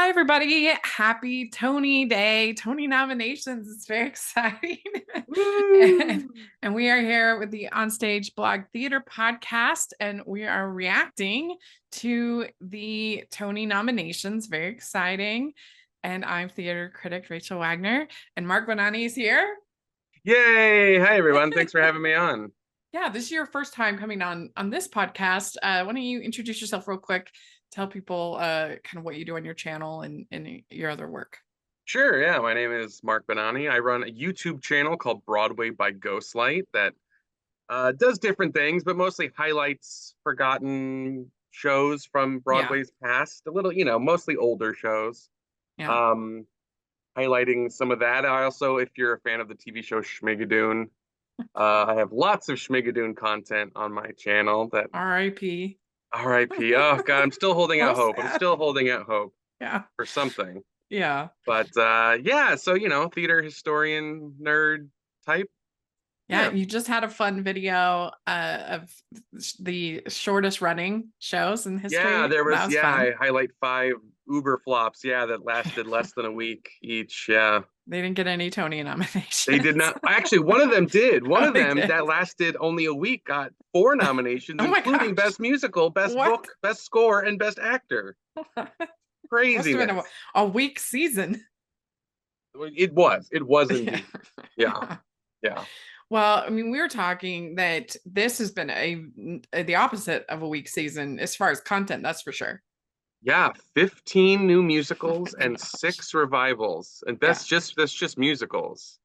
Hi, everybody. Happy Tony Day, Tony nominations. It's very exciting. and, Woo! and we are here with the OnStage Blog Theater podcast, and we are reacting to the Tony nominations. Very exciting. And I'm theater critic Rachel Wagner, and Marc Bonanni is here. Yay! Hi, everyone. Thanks for having me on. Yeah, this is your first time coming on this podcast. Why don't you introduce yourself real quick? Tell people kind of what you do on your channel and your other work. Sure, yeah. My name is Marc Bonanni. I run a YouTube channel called Broadway by Ghostlight that does different things, but mostly highlights forgotten shows from Yeah, Broadway's past. A little, mostly older shows. yeah. Um, Highlighting some of that. I also, if you're a fan of the TV show Schmigadoon, I have lots of Schmigadoon content on my channel that R.I.P. RIP. Oh God, I'm still holding So out hope. I'm sad. still holding out hope Yeah, for something. yeah, But yeah, so theater historian nerd type. yeah. Yeah. You just had a fun video of the shortest running shows in Yeah, history. there That was was fun. I highlight five Uber flops, yeah, that lasted less than a week each. Yeah. They didn't get any Tony They did nominations. not actually one of them did. One Oh, of they them did. that lasted only a week got four nominations, Oh my including gosh. Best Musical, Best What? Book, Best Score, and Best Actor. Must have been Craziness. a weak season. It was. It was Yeah. indeed. Yeah. Yeah. Well, I mean, we were talking that this has been the opposite of a weak season as far as content, that's for sure. Yeah, 15 new Oh musicals my and gosh. six revivals. And Yeah, that's just musicals.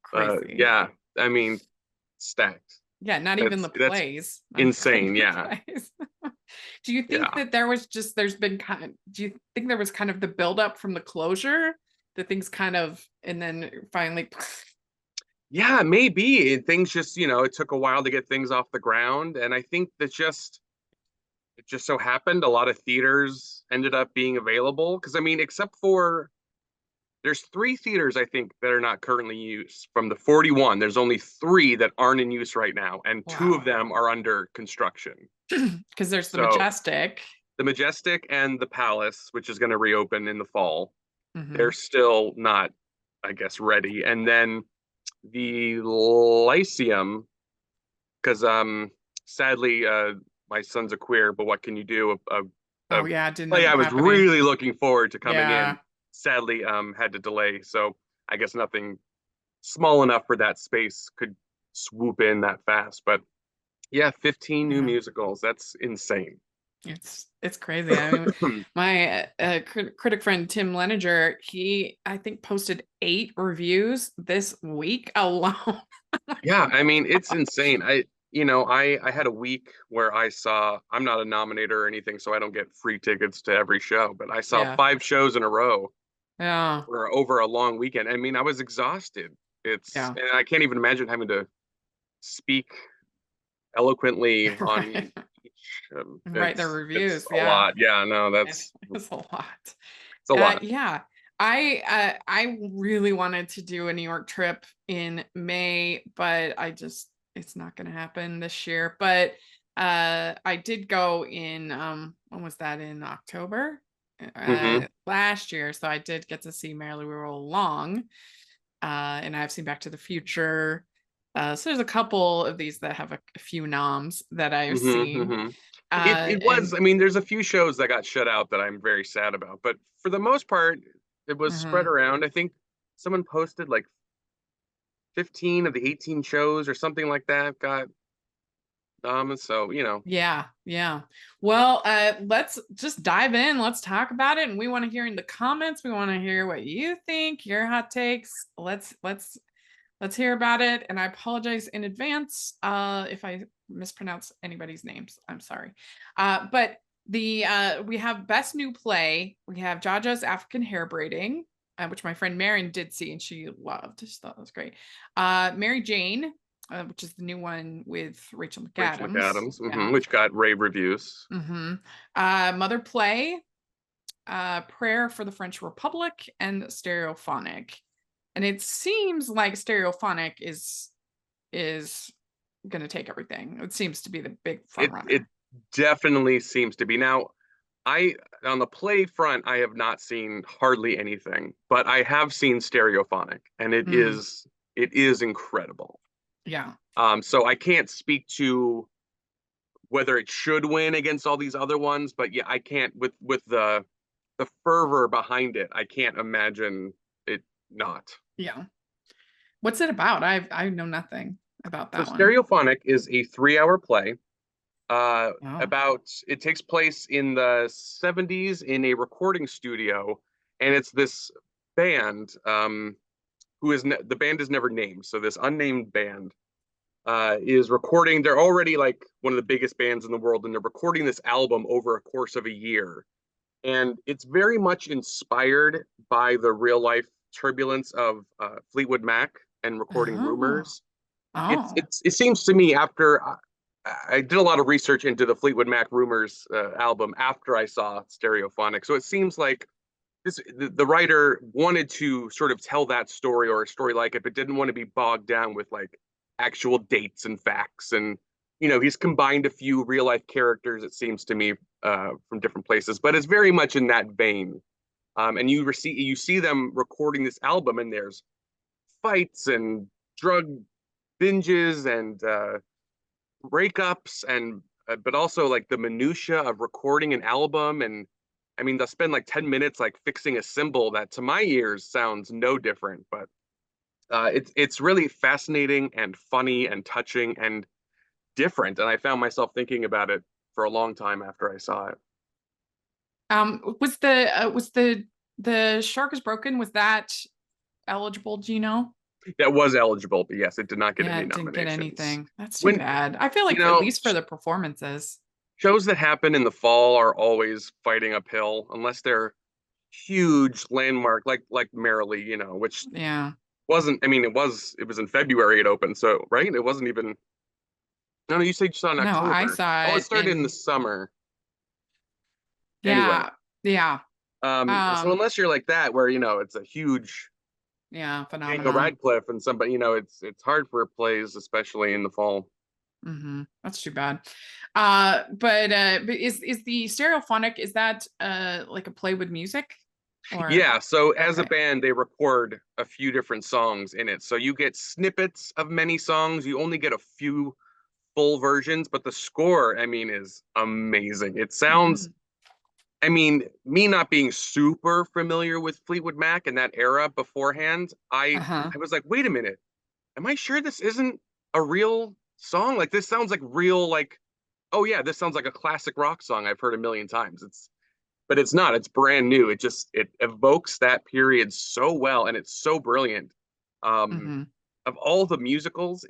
crazy. Yeah, I mean, stacked. Yeah, not even the That's plays. Not even insane. the Yeah. plays. Do you think Yeah. that there's been do you think there was kind of the buildup from the closure, the things kind of, and then finally, Yeah, maybe. Things just, it took a while to get things off the ground. And I think that it just so happened a lot of theaters ended up being available. Because I mean, except for there's three theaters I think that are not currently used from the 41. There's only three that aren't in use right now, and two of wow. them are under construction. Because there's the So Majestic. the Majestic and the Palace, which is going to reopen in the fall, they're Hmm. still not, I guess, ready. And then the Lyceum, because sadly, my son's a queer, but what can you do? A Oh yeah, it didn't play end I up was happening. really looking forward to coming in, Yeah. sadly, had to delay. So I guess nothing small enough for that space could swoop in that fast. But yeah, 15 new Yeah. musicals. That's insane. It's crazy. I mean, my critic friend Tim Leninger, he I think posted 8 reviews this week alone. I'm like, Yeah, oh I my mean, it's gosh. insane. I had a week where I'm not a nominator or anything, so I don't get free tickets to every show, but I saw Yeah. 5 shows in a row Yeah. for over a long weekend. I mean, I was exhausted. Yeah. And I can't even imagine having to speak eloquently on Right. each. Write their It's reviews. a Yeah. lot. Yeah, no, It that's was a lot. it's a lot. Yeah. I really wanted to do a New York trip in May, but it's not going to happen this year. But I did go in when was that, in October Hmm. last year, so I did get to see Merrily We Roll Along, and I've seen Back to the Future. So there's a couple of these that have a few noms that I've Hmm. seen. Hmm. It was, And I mean, there's a few shows that got shut out that I'm very sad about, but for the most part, it was spread mhm. around. I think someone posted like 15 of the 18 shows or something like that got so Yeah, yeah. Well, let's just dive in. Let's talk about it, and we want to hear in the comments. We want to hear what you think, your hot takes. Let's hear about it. And I apologize in advance if I mispronounce anybody's names. I'm sorry. But the we have best new play. We have Jaja's African Hair Braiding, which my friend Marin did see and she loved. She thought it was great. Mary Jane, which is the new one with Rachel Rachel McAdams. McAdams, Yeah. which got rave reviews. Hmm. Mother Play, Prayer for the French Republic, and Stereophonic. And it seems like Stereophonic is going to take everything. It seems to be the big front It runner. definitely seems to be. Now, I on the play front, I have not seen hardly anything, but I have seen Stereophonic, and Mm, it is incredible. yeah. So I can't speak to whether it should win against all these other ones, but yeah, I can't with the fervor behind it, I can't imagine it not. Yeah. What's it about? I know nothing about So that one. Stereophonic is a 3 hour play. Oh. About it takes place in the 70s in a recording studio, and it's this band who is the band is never named. So this unnamed band is recording. They're already like one of the biggest bands in the world, and they're recording this album over a course of a year. And it's very much inspired by the real life turbulence of Fleetwood Mac and recording Oh. Rumors. Oh. It seems to me after I did a lot of research into the Fleetwood Mac Rumors album after I saw Stereophonic, so it seems like the writer wanted to sort of tell that story or a story like it, but didn't want to be bogged down with like actual dates and facts. And he's combined a few real life characters, it seems to me, from different places, but it's very much in that vein. And you see them recording this album, and there's fights and drug binges and breakups and but also like the minutia of recording an album. And I mean they'll spend like 10 minutes like fixing a cymbal that to my ears sounds no different, but it's really fascinating and funny and touching and different, and I found myself thinking about it for a long time after I saw it. Was the Shark is Broken, was that eligible, do you know? That was eligible, but yes, it did not get Yeah, any it didn't get nominations. anything. That's too When bad. I feel you like at know least for the performances. shows that happen in the fall are always fighting uphill unless they're huge landmark like Merrily, which Yeah. wasn't. I mean, it was in February it opened, so right, it wasn't even. No, no, you said you saw it in No, I October. saw Oh, it it started in the in, summer. Anyway, yeah. Yeah. so Um, unless you're like that, where it's a huge yeah, Daniel phenomenon. Radcliffe and somebody, it's hard for plays, especially in the fall. That's too bad. But is the stereophonic, is that like a play with music? Or Yeah, so as a okay. band, they record a few different songs in it. So you get snippets of many songs. You only get a few full versions, but the score, I mean, is amazing. It sounds, Mm. I mean, me not being super familiar with Fleetwood Mac and that era beforehand, Uh-huh. I was like, wait a minute, am I sure this isn't a real song? Like this sounds like real, like, oh yeah, this sounds like a classic rock song I've heard a million times. But it's not. It's brand new. It evokes that period so well, and it's so brilliant. Um, hmm of all the musicals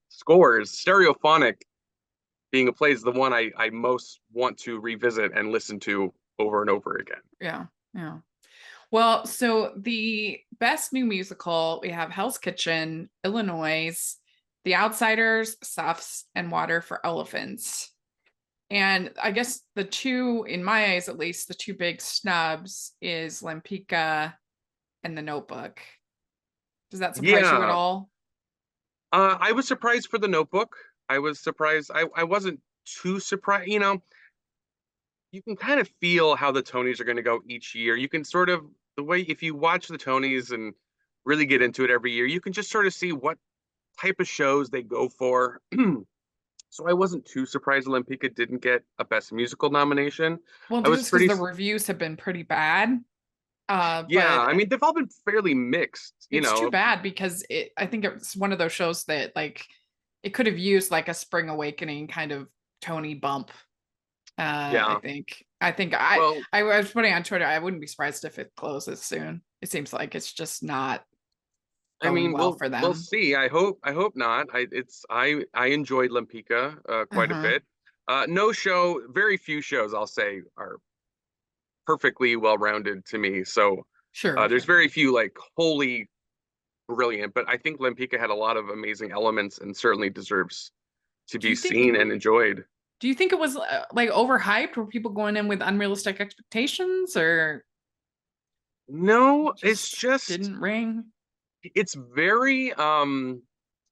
scores, Stereophonic being a play is the one I most want to revisit and listen to over and over again. Yeah. Yeah. Well, so the best new musical, we have Hell's Kitchen, Illinois, The Outsiders, Sufs, and Water for Elephants. And I guess the two, in my eyes at least, the two big snubs is Lempicka and The Notebook. Does that surprise you at Yeah, all? I was surprised for the Notebook. I was surprised. I wasn't too surprised. You can kind of feel how the Tonys are going to go each year. You can sort of the way if you watch the Tonys and really get into it every year, you can just sort of see what type of shows they go for. So I wasn't too surprised Olympica didn't get a Best Musical nomination. Well, I was just because pretty, the reviews have been pretty bad. yeah. But I mean, they've all been fairly mixed. it's too bad because I think it's one of those shows that like it could have used like a spring awakening kind of Tony bump. I Yeah. think. I think I Well, I was putting on Twitter. I wouldn't be surprised if it closes soon. It seems like it's just not I going mean, well we'll for we'll them. see. I hope not. I enjoyed Limpica quite a Uh-huh. bit. No show, very few shows I'll say are perfectly well rounded to me. So Sure, there's sure. very few like wholly brilliant, but I think Limpica had a lot of amazing elements and certainly deserves to Do be you think seen and enjoyed. do you think it was like overhyped? Were people going in with unrealistic expectations or No, it's just just didn't ring? it's very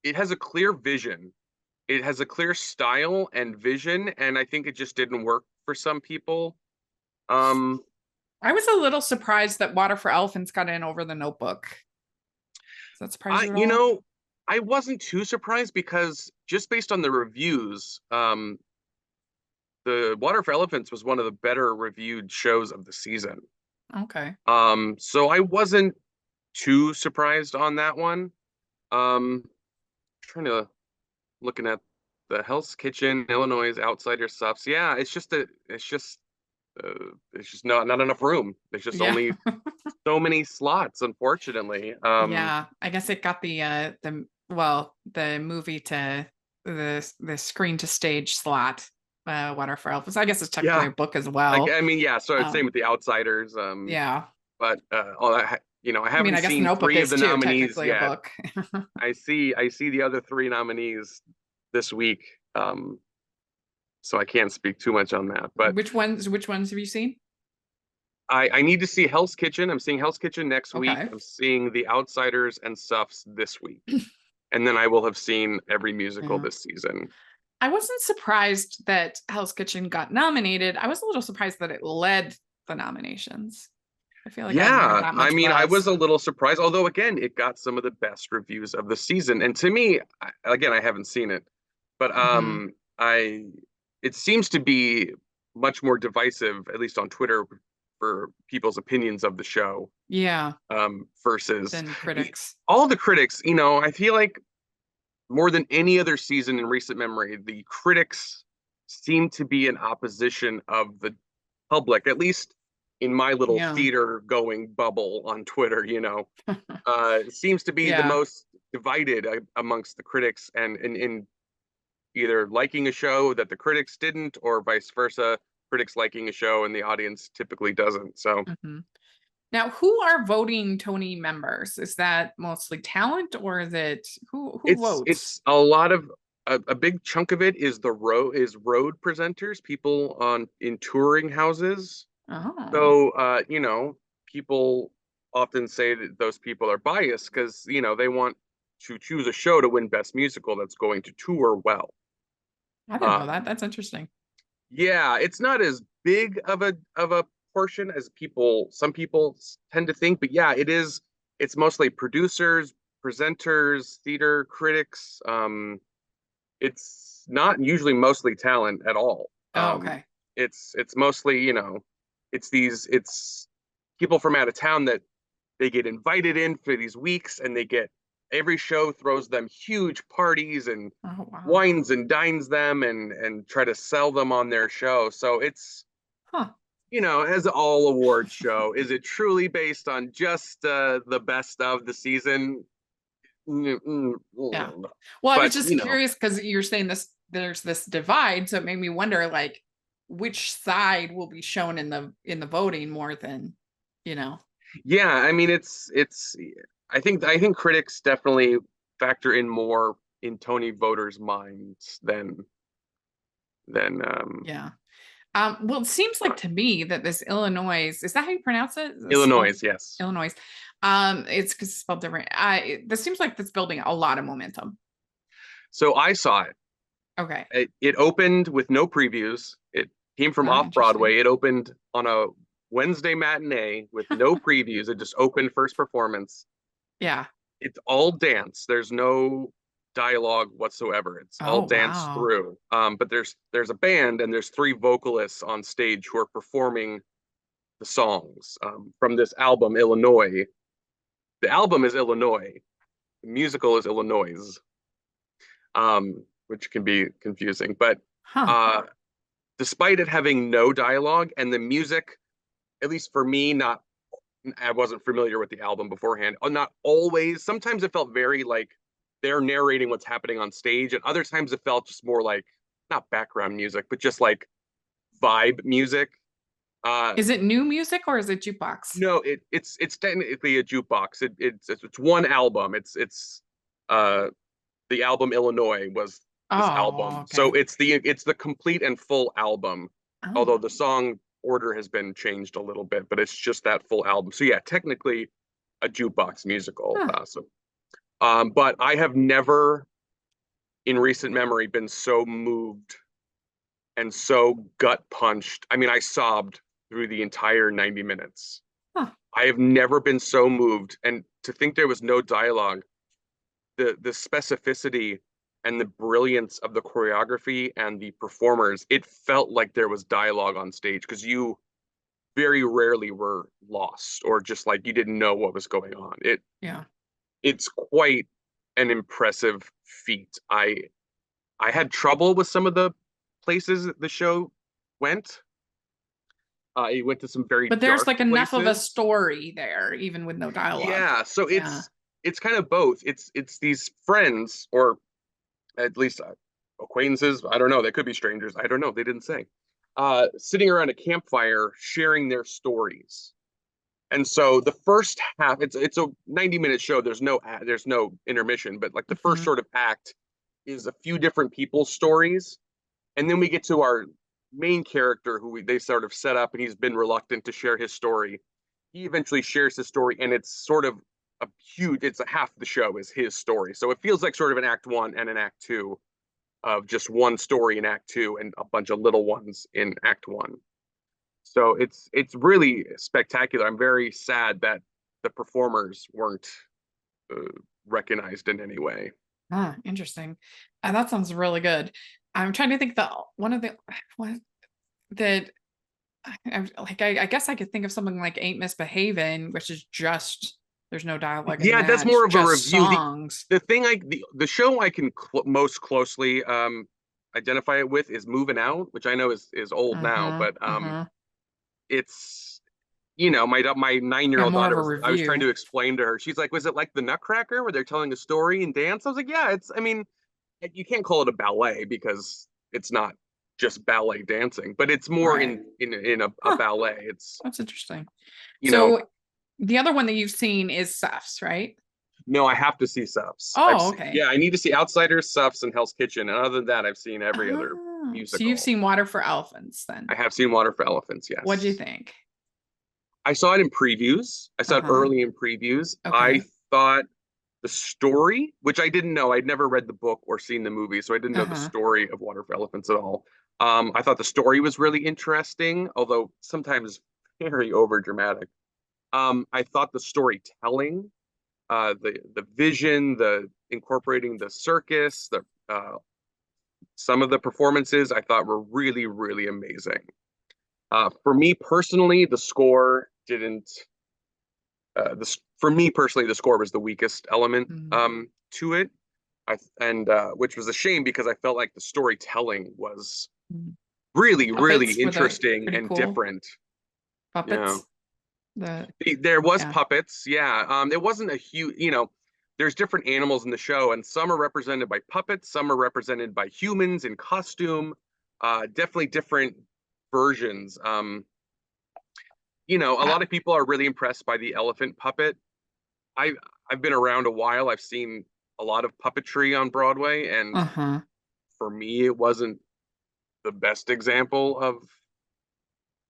it has a clear vision. It has a clear style and vision, and I think it just didn't work for some people. Um, I was a little surprised that Water for Elephants got in over The Notebook. Does that surprise I you at you all? know, I wasn't too surprised because just based on the reviews, the Water for Elephants was one of the better reviewed shows of the season. Okay. So I wasn't too surprised on that one. Um, trying to looking at the Hell's Kitchen, Illinois Outsider subs. Yeah, it's just not enough room. There's just Yeah. only so many slots, unfortunately. Yeah. I guess it got the movie to the screen to stage slot, Water for Elephants. I guess it's technically Yeah, a book as well. I mean, yeah. So same Um, with the Outsiders. yeah. But I I mean, haven't I guess The seen Notebook three of is the too nominees technically a yet. book. I see the other three nominees this week. So I can't speak too much on that. But Which ones have you seen? I need to see Hell's Kitchen. I'm seeing Hell's Kitchen next week. Okay. I'm seeing The Outsiders and Stuffs this week. And then I will have seen every musical Yeah. this season. I wasn't surprised that Hell's Kitchen got nominated. I was a little surprised that it led the nominations. I feel like I hadn't heard Yeah, that I much mean, I buzz. was a little surprised, although again, it got some of the best reviews of the season. And to me, again, I haven't seen it, but Hmm. I it seems to be much more divisive, at least on Twitter, for people's opinions of the show, Yeah, versus than critics. all the critics. I feel like more than any other season in recent memory, the critics seem to be in opposition of the public, at least in my little Yeah. theater going bubble on Twitter. It seems to be the Yeah. most divided amongst the critics and in either liking a show that the critics didn't or vice versa, critics liking a show and the audience typically doesn't. So Hmm. Now, who are voting Tony members? Is that mostly talent or is it who votes? it's a lot of a big chunk of it is road presenters, people on in touring houses. Oh, So people often say that those people are biased because they want to choose a show to win Best Musical that's going to tour well. I didn't know that. Um, That's interesting. yeah, it's not as big of a portion as some people tend to think, but yeah, it is. It's mostly producers, presenters, theater critics. It's not usually mostly talent at all. Oh, okay. It's mostly, it's people from out of town that they get invited in for these weeks and they get every show throws them huge parties and Oh, wow. wines and dines them and try to sell them on their show. So it's, Huh. as all award show, is it truly based on just the best of the season? Yeah. Well, I was But just curious because you're saying there's this divide, so it made me wonder like which side will be shown in the voting more than, you know. yeah, I mean it's I think critics definitely factor in more in Tony voters' minds than Yeah. Well, it seems like to me that this Illinois, is that how you pronounce it? Is it spelled Illinois, yes. Illinois? It's because it's spelled different. This seems like it's building a lot of momentum. So I saw it. Okay. It opened with no previews. It came from off Interesting. Broadway. It opened on a Wednesday matinee with no previews. It just opened first performance. Yeah. It's all dance. There's no dialogue whatsoever. It's all Oh, dance wow. through. But there's a band and there's three vocalists on stage who are performing the songs from this album, Illinois. The album is Illinois. The musical is Illinois, which can be confusing. But Huh. uh, despite it having no dialogue and the music, at least for me, not I wasn't familiar with the album beforehand. Not always. Sometimes it felt very like they're narrating what's happening on stage, and other times it felt just more like not background music, but just like vibe music. Uh, Is it new music or is it jukebox? no, it's technically a jukebox. It's one album. Uh the album Illinois was this Oh, album. So okay. it's the complete and full album. Oh. Although the song order has been changed a little bit, but it's just that full album. So yeah, technically a jukebox musical. Huh. But I have never in recent memory been so moved and so gut punched. I mean, I sobbed through the entire 90 minutes. Huh. I have never been so moved. And to think there was no dialogue, the specificity and the brilliance of the choreography and the performers, it felt like there was dialogue on stage because you very rarely were lost or just like you didn't know what was going on. Yeah. It's quite an impressive feat. I had trouble with some of the places that the show went. It went to some very But there's dark like enough of a places. story there, even with no dialogue. Yeah, so Yeah. it's kind of both. It's these friends or at least acquaintances. I don't know. They could be strangers. I don't know. They didn't say. Sitting around a campfire, sharing their stories. And so the first half, it's a 90-minute show. There's no intermission, but like the first Mhm. sort of act is a few different people's stories, and then we get to our main character they sort of set up, and he's been reluctant to share his story. He eventually shares his story, and it's sort of it's a half the show is his story. So it feels like sort of an act one and an act two of just one story in act two and a bunch of little ones in act one. So it's really spectacular. I'm very sad that the performers weren't uh, recognized in any way. Ah, interesting. That sounds really good. I'm trying to think the one of the what that I guess I could think of something like Ain't Misbehaving, which is just there's no dialogue in Yeah, that's that. more It's of a just review. songs. The thing the show I can most closely identify it with is Moving Out, which I know is old now, Uh-huh. but Uh-huh. it's my 9 year Yeah, old more of daughter a I was trying review. to explain to her. She's like, was it like the Nutcracker where they're telling a story and dance? I was like, yeah, it's I mean, you can't call it a ballet because it's not just ballet dancing, but it's more Right. in a Huh. ballet. It's That's interesting. you know So the other one that you've seen is Seth's, right? no, I have to see Suffs. Oh, okay. Yeah, I need to see Outsiders, Suffs, and Hell's Kitchen. And other than that, I've seen every other Oh, so you've musical. seen Water for Elephants then. I have seen Water for Elephants, What'd you yes. think? I saw it in previews. I saw it Uh-huh. early in previews. I Okay. thought the story, which I didn't know, I'd never read the book or seen the movie, so I didn't know the Uh-huh. story of Water for Elephants at all. I thought the story was really interesting, although sometimes very over dramatic. I thought the storytelling, the vision, the incorporating the circus, the some of the performances I thought were really, really amazing. For me personally, the score didn't. For me personally, the score was the weakest element Mm. to it. And which was a shame because I felt like the storytelling was Mm. really, really Puppets were they interesting pretty and cool? different. Yeah, Puppets? The there was yeah. puppets. Yeah, it wasn't a huge. There's different animals in the show, and some are represented by puppets, some are represented by humans in costume. Definitely different versions. A Uh, lot of people are really impressed by the elephant puppet. I I've been around a while. I've seen a lot of puppetry on Broadway, and uh-huh. for me, it wasn't the best example of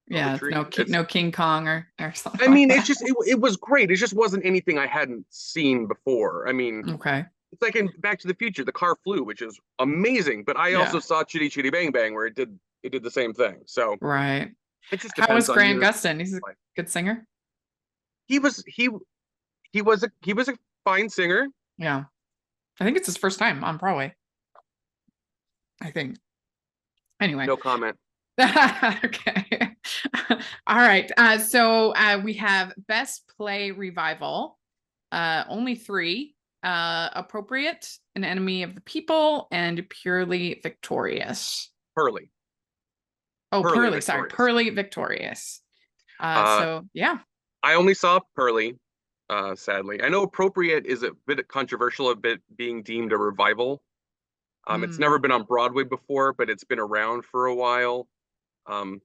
Yeah, it's puppetry. It's no King Kong or something I like mean, that. it was great. It just wasn't anything I hadn't seen before. I mean, Okay. it's like in Back to the Future, the car flew, which is amazing. But I also Yeah. saw Chitty Chitty Bang Bang, where it did the same thing. So Right. it just How depends was on Grant your Gustin? He's a like. good singer. He was he was a fine singer. Yeah. I think it's his first time on Broadway. I think. Anyway. No comment. Okay. All right. So we have Best Play Revival. Only three. Appropriate, An Enemy of the People, and Purely Victorious. Pearly, Oh, Pearly Pearly, sorry. Victorious. Pearly Victorious. Uh, So yeah. I only saw Pearly. Sadly, I know appropriate is a bit controversial, a bit being deemed a revival. It's Mm, never been on Broadway before, but it's been around for a while. Um,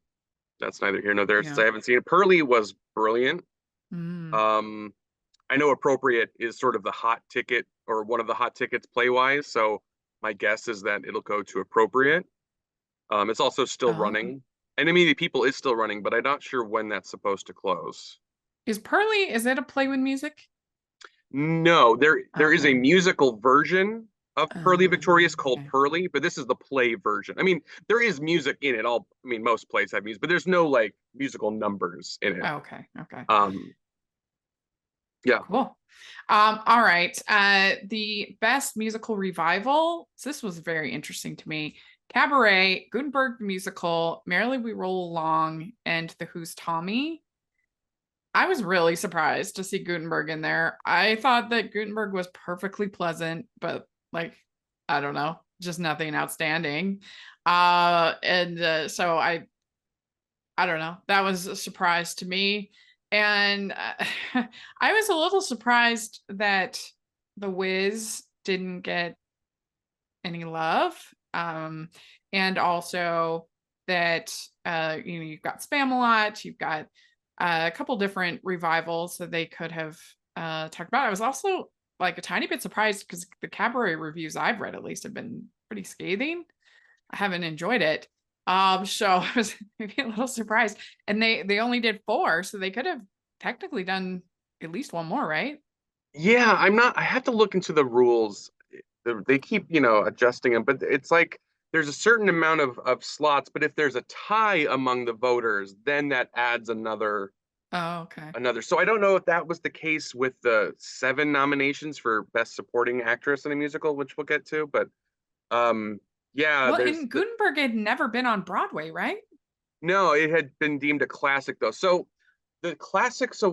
that's neither here nor there since yeah. I haven't seen it. Pearly was brilliant. Mm, Um, I know appropriate is sort of the hot ticket or one of the hot tickets play wise. So my guess is that it'll go to appropriate. It's also still oh. running. Enemy of the People is still running, but I'm not sure when that's supposed to close. Is it a play with music? No, there is a Okay. musical version. of Pearly Victorious called Okay. Pearly, but this is the play version. I mean, there is music in it. I mean, most plays have music, but there's no like musical numbers in it. Okay. Okay. Um, yeah. Cool. All right. The best musical revival. So this was very interesting to me. Cabaret, Gutenberg the musical, Merrily We Roll Along, and The Who's Tommy. I was really surprised to see Gutenberg in there. I thought that Gutenberg was perfectly pleasant, but like, I don't know, just nothing outstanding. And so I don't know. That was a surprise to me. And I was a little surprised that The Wiz didn't get any love. And also that you've got Spamalot, you've got a couple different revivals that they could have talked about. I was also like a tiny bit surprised because the cabaret reviews I've read at least have been pretty scathing. I haven't enjoyed it. So I was maybe a little surprised. And they only did four, so they could have technically done at least one more, right? Yeah, I'm not, I have to look into the rules. They keep, adjusting them, but it's like there's a certain amount of slots, but if there's a tie among the voters, then that adds Oh, okay. another. So I don't know if that was the case with the 7 nominations for Best Supporting Actress in a Musical, which we'll get to, but yeah, Well, and Gutenberg had never been on Broadway, right? no, it had been deemed a classic though. So the classics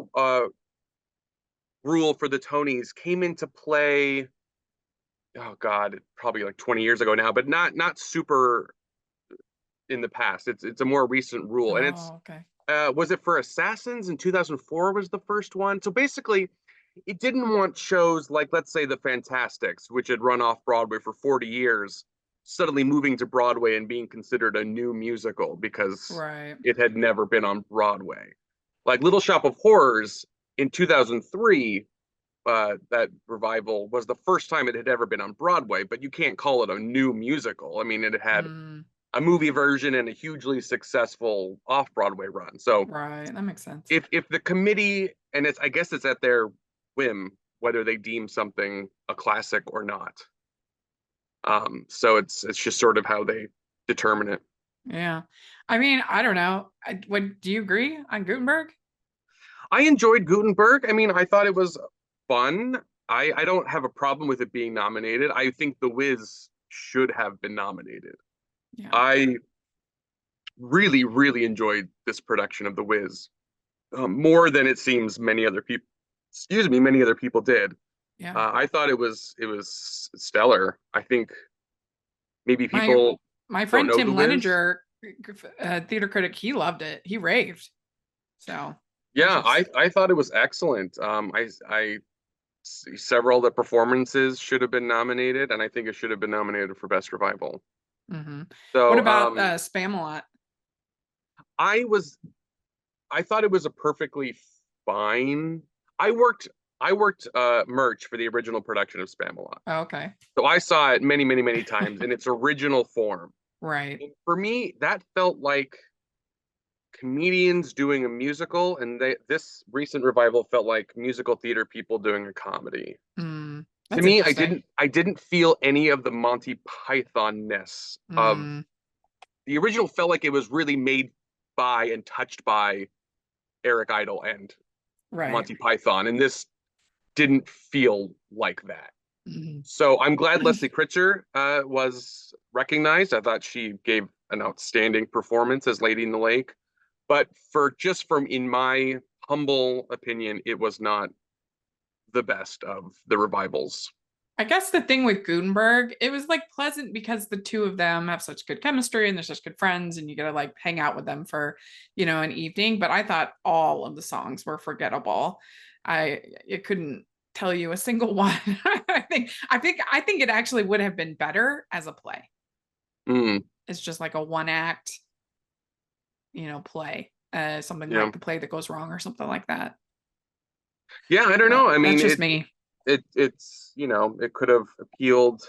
rule for the Tonys came into play, oh God, probably like 20 years ago now, but not super in the past. It's a more recent rule, and it's Oh, okay. was it for Assassins in 2004 was the first one. So basically, it didn't want shows like, let's say, the Fantastics, which had run off Broadway for 40 years, suddenly moving to Broadway and being considered a new musical because Right. it had never been on Broadway. Like Little Shop of Horrors in 2003, that revival was the first time it had ever been on Broadway, but you can't call it a new musical. I mean, it had Mm, a movie version and a hugely successful off-Broadway run. So right. That makes sense. if the committee, and I guess it's at their whim whether they deem something a classic or not. So it's just sort of how they determine it. Yeah. I mean, I don't know. Do you agree on Gutenberg? I enjoyed Gutenberg. I mean, I thought it was fun. I don't have a problem with it being nominated. I think The Wiz should have been nominated. Yeah. I really, really enjoyed this production of The Wiz, more than it seems many other people, excuse me, many other people did. Yeah. I thought it was stellar. I think maybe My people my don't friend know Tim The Wiz. Leninger, theater critic, he loved it. He raved. So I Yeah, just I thought it was excellent. I several of the performances should have been nominated, and I think it should have been nominated for Best Revival. hmm What So about Spamalot? I was I thought it was a perfectly fine. I worked I worked merch for the original production of Spamalot. Oh, okay. So I saw it many, many, many times in its original form. Right. And for me, that felt like comedians doing a musical, and this recent revival felt like musical theater people doing a comedy. To That's me, interesting. I didn't feel any of the Monty Python-ness of Mm, the original. Felt like it was really made by and touched by Eric Idle and right. Monty Python, and this didn't feel like that. Mhm. So I'm glad Leslie Kritzer was recognized. I thought she gave an outstanding performance as Lady in the Lake. But in my humble opinion, it was not the best of the revivals. I guess the thing with Gutenberg, it was like pleasant because the two of them have such good chemistry and they're such good friends, and you get to like hang out with them for, an evening. But I thought all of the songs were forgettable. It couldn't tell you a single one. I think it actually would have been better as a play. Mm, It's just like a one act, play. Something yeah, like the play that goes wrong or something like that. yeah. I don't know. But I that's mean, just me. it's it could have appealed,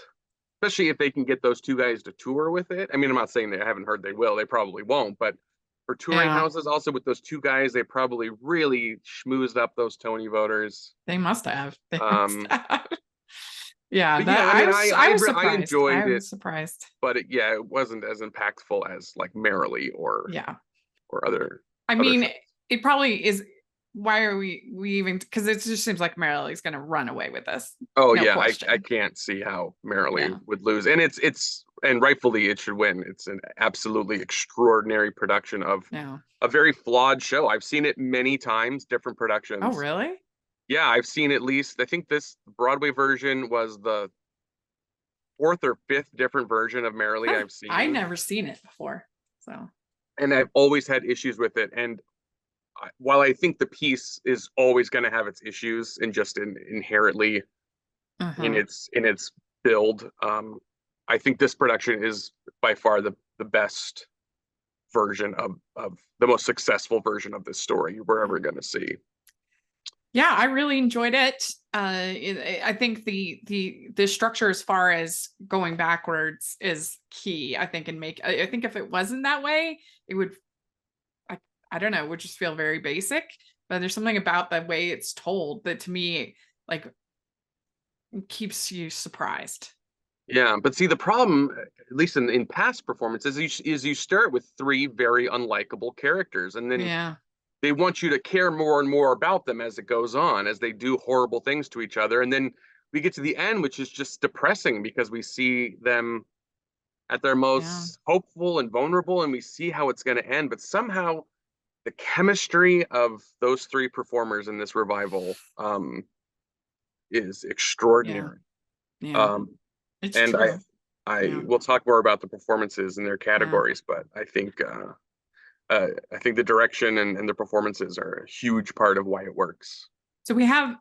especially if they can get those two guys to tour with it. I mean, I'm not saying they I haven't heard they will. They probably won't, but for touring Yeah, houses, also with those two guys, they probably really schmoozed up those Tony voters. they must have. They must Um, have. Yeah, But yeah, that I mean, I was I surprised. enjoyed I it, was surprised. but yeah, it wasn't as impactful as like Merrily Yeah. or I other mean, shows. it probably is. Why are we even? Because it just seems like Marily's going to run away with this. Oh No yeah, I question. can't see how Merrily Yeah. would lose, and it's and rightfully it should win. It's an absolutely extraordinary production of Yeah. a very flawed show. I've seen it many times, different Oh, productions. really? Yeah, I've seen at least, I think this Broadway version was the fourth or fifth different version of Merrily Huh. I've I seen, never seen it before. So. and I've always had issues with it. And while I think the piece is always going to have its issues and just inherently Uh-huh. in its build, I think this production is by far the best version of the most successful version of this story we're ever going to see. Yeah, I really enjoyed it. I think the structure as far as going backwards is key. I think I think if it wasn't that way, it would I, I don't know, it would just feel very basic. But there's something about the way it's told that to me like keeps you surprised. Yeah, but see the problem, at least in past performances, is you start with three very unlikable characters, and then Yeah. they want you to care more and more about them as it goes on, as they do horrible things to each other, and then we get to the end, which is just depressing because we see them at their Yeah. most hopeful and vulnerable, and we see how it's going to end. But somehow the chemistry of those three performers in this revival is Yeah. extraordinary. Yeah. Um, It's and true. I Yeah. will talk more about the performances and their Yeah. categories, but I think the direction and the performances are a huge part of why it works. So we have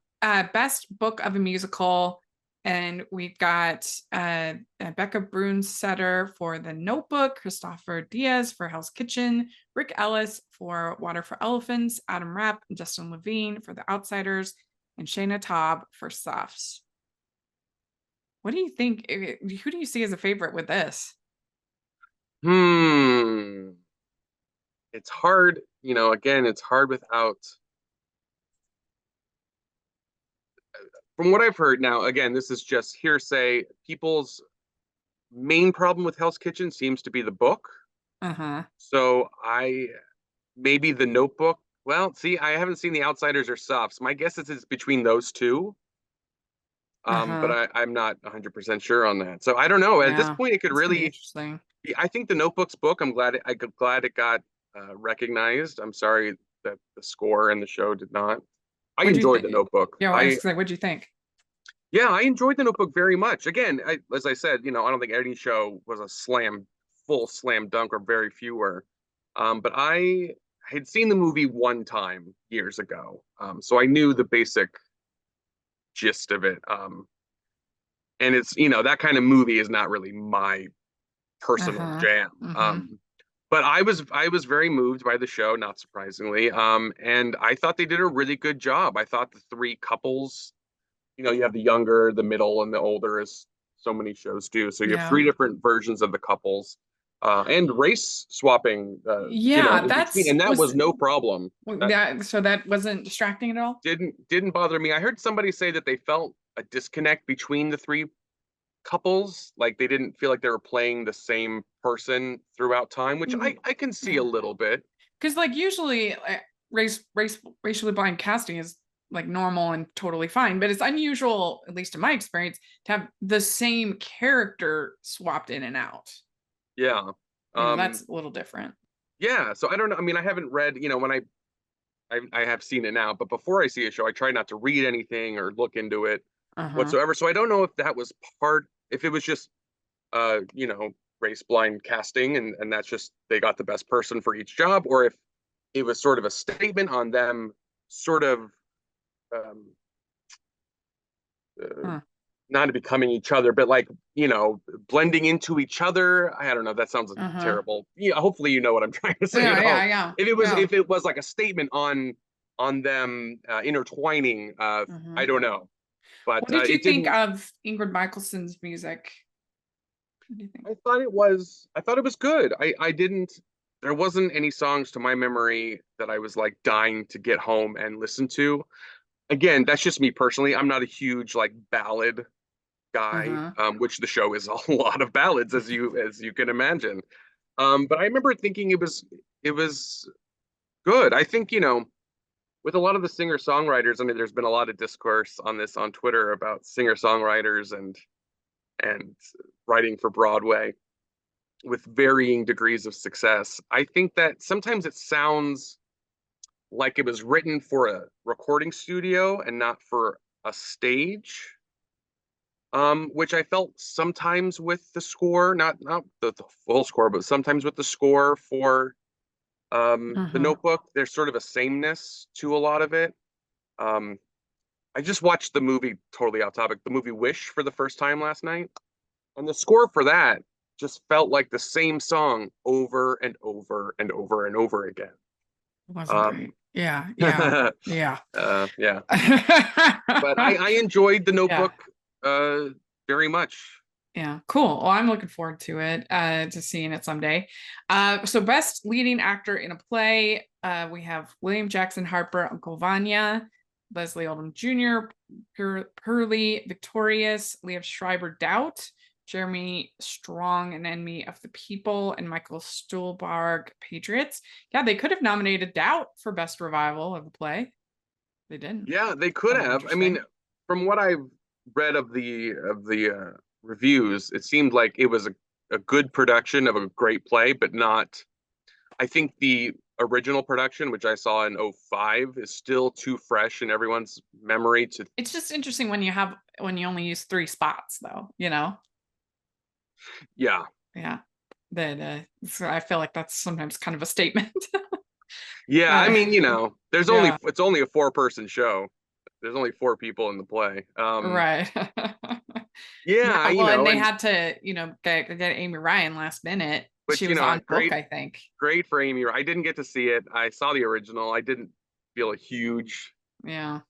best book of a musical, and we've got Becca Brunsetter for The Notebook, Christopher Diaz for Hell's Kitchen, Rick Ellis for Water for Elephants, Adam Rapp and Justin Levine for The Outsiders, and Shayna Taub for Softs. What do you think? Who do you see as a favorite with this? Hmm. It's hard, again, it's hard without, from what I've heard now, again, this is just hearsay. People's main problem with Hell's Kitchen seems to be the book. Uh-huh. So maybe the Notebook. Well, see, I haven't seen The Outsiders or Softs. My guess is it's between those two. But Uh-huh. I'm not 100% sure on that. So I don't know. At this Yeah. point, it could That's gonna be really. interesting. I think the Notebook's book. I'm glad it got recognized. I'm sorry that the score and the show did not. I What do you enjoyed the think? Notebook. Yeah, well, I was gonna say, what do you think? Yeah, I enjoyed the Notebook very much. Again, as I said, I don't think any show was a full slam dunk, or very few were. But I had seen the movie one time years ago, so I knew the basic gist of it. And it's that kind of movie is not really my personal Uh-huh. jam. Mm-hmm. But I was very moved by the show, not surprisingly. And I thought they did a really good job. I thought the three couples, you have the younger, the middle, and the older, as so many shows do. So you have Yeah. three different versions of the couples, and race swapping, Yeah, in between, and that was no problem. That that so that wasn't distracting at all? didn't bother me. I heard somebody say that they felt a disconnect between the three couples, like they didn't feel like they were playing the same person throughout time, which Mm, I can see a yeah. little bit. Because like usually racially blind casting is like normal and totally fine, but it's unusual, at least in my experience, to have the same character swapped in and out. Yeah. That's a little different. Yeah, so I don't know. I mean, I haven't read, when I have seen it now, but before I see a show, I try not to read anything or look into it Uh-huh. whatsoever. So I don't know if that was if it was just race blind casting, and that's just they got the best person for each job, or if it was sort of a statement on them sort of um, uh, Huh. not becoming each other, but like, blending into each other. I don't know. That sounds Uh-huh. terrible. Yeah, hopefully you know what I'm trying to say Yeah, at yeah, home. yeah. If it was Yeah. if it was like a statement on them intertwining, Uh-huh. I don't know, but What did you it think didn't. of Ingrid Michaelson's music? What do you think? I thought it was good. I didn't. There wasn't any songs to my memory that I was like dying to get home and listen to. Again, that's just me personally. I'm not a huge like ballad guy, Uh-huh. which the show is a lot of ballads, as you can imagine. But I remember thinking it was good. I think, with a lot of the singer-songwriters, I mean, there's been a lot of discourse on this on Twitter about singer-songwriters and writing for Broadway with varying degrees of success. I think that sometimes it sounds like it was written for a recording studio and not for a stage. Which I felt sometimes with the score, not the full score, but sometimes with the score for the Uh-huh. Notebook, there's sort of a sameness to a lot of it. Um, I just watched the movie, totally off topic, the movie Wish for the first time last night, and the score for that just felt like the same song over and over and over and over again. It wasn't great. Um, Yeah, yeah, yeah. yeah, but I enjoyed the Yeah. Notebook uh, very much. Yeah, cool. Well, I'm looking forward to it, to seeing it someday. So best leading actor in a play, we have William Jackson Harper, Uncle Vanya, Leslie Odom Jr., Pearlie Victorious, Liev Schreiber Doubt, Jeremy Strong, An Enemy of the People, and Michael Stuhlbarg, Patriots. Yeah, they could have nominated Doubt for best revival of the play. They didn't. Yeah, they could Kind of have. I mean, interesting. from what I've read of the reviews, it seemed like it was a good production of a great play, but not. I think the original production, which I saw in '05, is still too fresh in everyone's memory to. It's just interesting when you only use three spots, though, you know? Yeah, Yeah. That so I feel like that's sometimes kind of a statement. yeah. I Uh, mean, there's only yeah, it's only a four-person show. There's only four people in the play. right. Yeah, Yeah, well, and they and had to, get Amy Ryan last minute. She which was on book, great, I think. great for Amy. I didn't get to see it. I saw the original. I didn't feel a huge Yeah.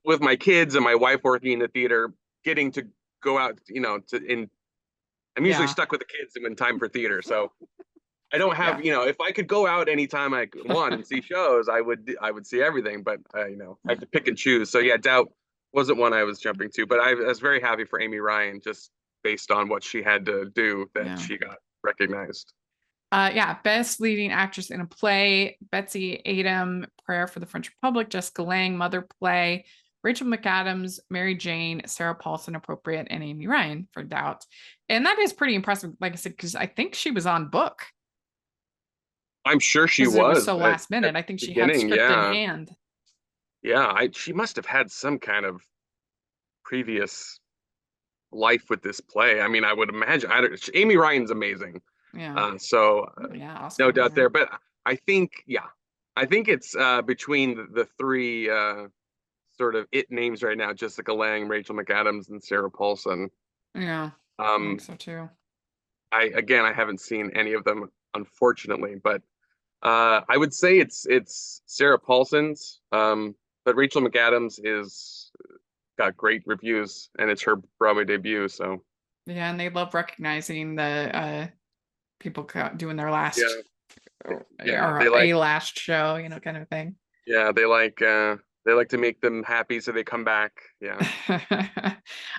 with my kids and my wife working in the theater, getting to go out, to in. I'm usually Yeah. stuck with the kids when time for theater, so I don't have, Yeah. if I could go out anytime I want and see shows, I would see everything, but I have to pick and choose. So yeah, Doubt wasn't one I was jumping to, but I was very happy for Amy Ryan just based on what she had to do that Yeah. she got recognized. Yeah, best leading actress in a play, Betsy Adam, Prayer for the French Republic, Jessica Lange, Mother Play, Rachel McAdams, Mary Jane, Sarah Paulson, Appropriate, and Amy Ryan for Doubt. And that is pretty impressive, like I said, because I think she was on book I'm sure she because it was was so at last minute. I think the she had beginning. script in Yeah, hand. yeah. She must have had some kind of previous life with this play. I mean, I would imagine. Amy Ryan's amazing. Yeah. So Yeah, no Oscar doubt winner. there. But I think it's between the three sort of it names right now: Jessica Lange, Rachel McAdams, and Sarah Paulson. Yeah, I think Um, so too. I haven't seen any of them, unfortunately, but I would say it's Sarah Paulson's. But Rachel McAdams is got great reviews, and it's her Broadway debut. So Yeah, and they love recognizing the people doing their last yeah, yeah, or they like a last show, kind of thing. yeah they like to make them happy, so they come back. Yeah.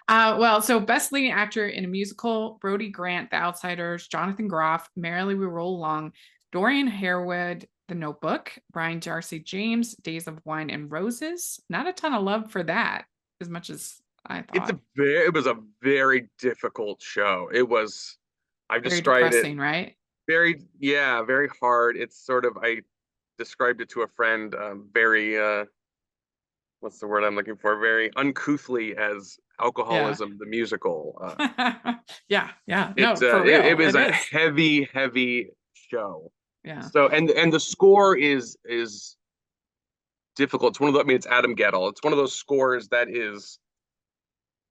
Well, so best leading actor in a musical, Brody Grant, The Outsiders, Jonathan Groff, Merrily We Roll Along, Dorian Harewood, The Notebook, Brian Darcy James, Days of Wine and Roses. Not a ton of love for that, as much as I thought. It was a very difficult show. I've Very described it depressing, right? very, yeah, very hard. It's sort of, I described it to a friend, very, what's the word I'm looking for? Very uncouthly as Yeah. alcoholism, the musical. Yeah, yeah. It's, No, for it real. was It a is. heavy, heavy show. Yeah. So, and the score is difficult. It's one of the, I mean, it's Adam Gettle. It's one of those scores that is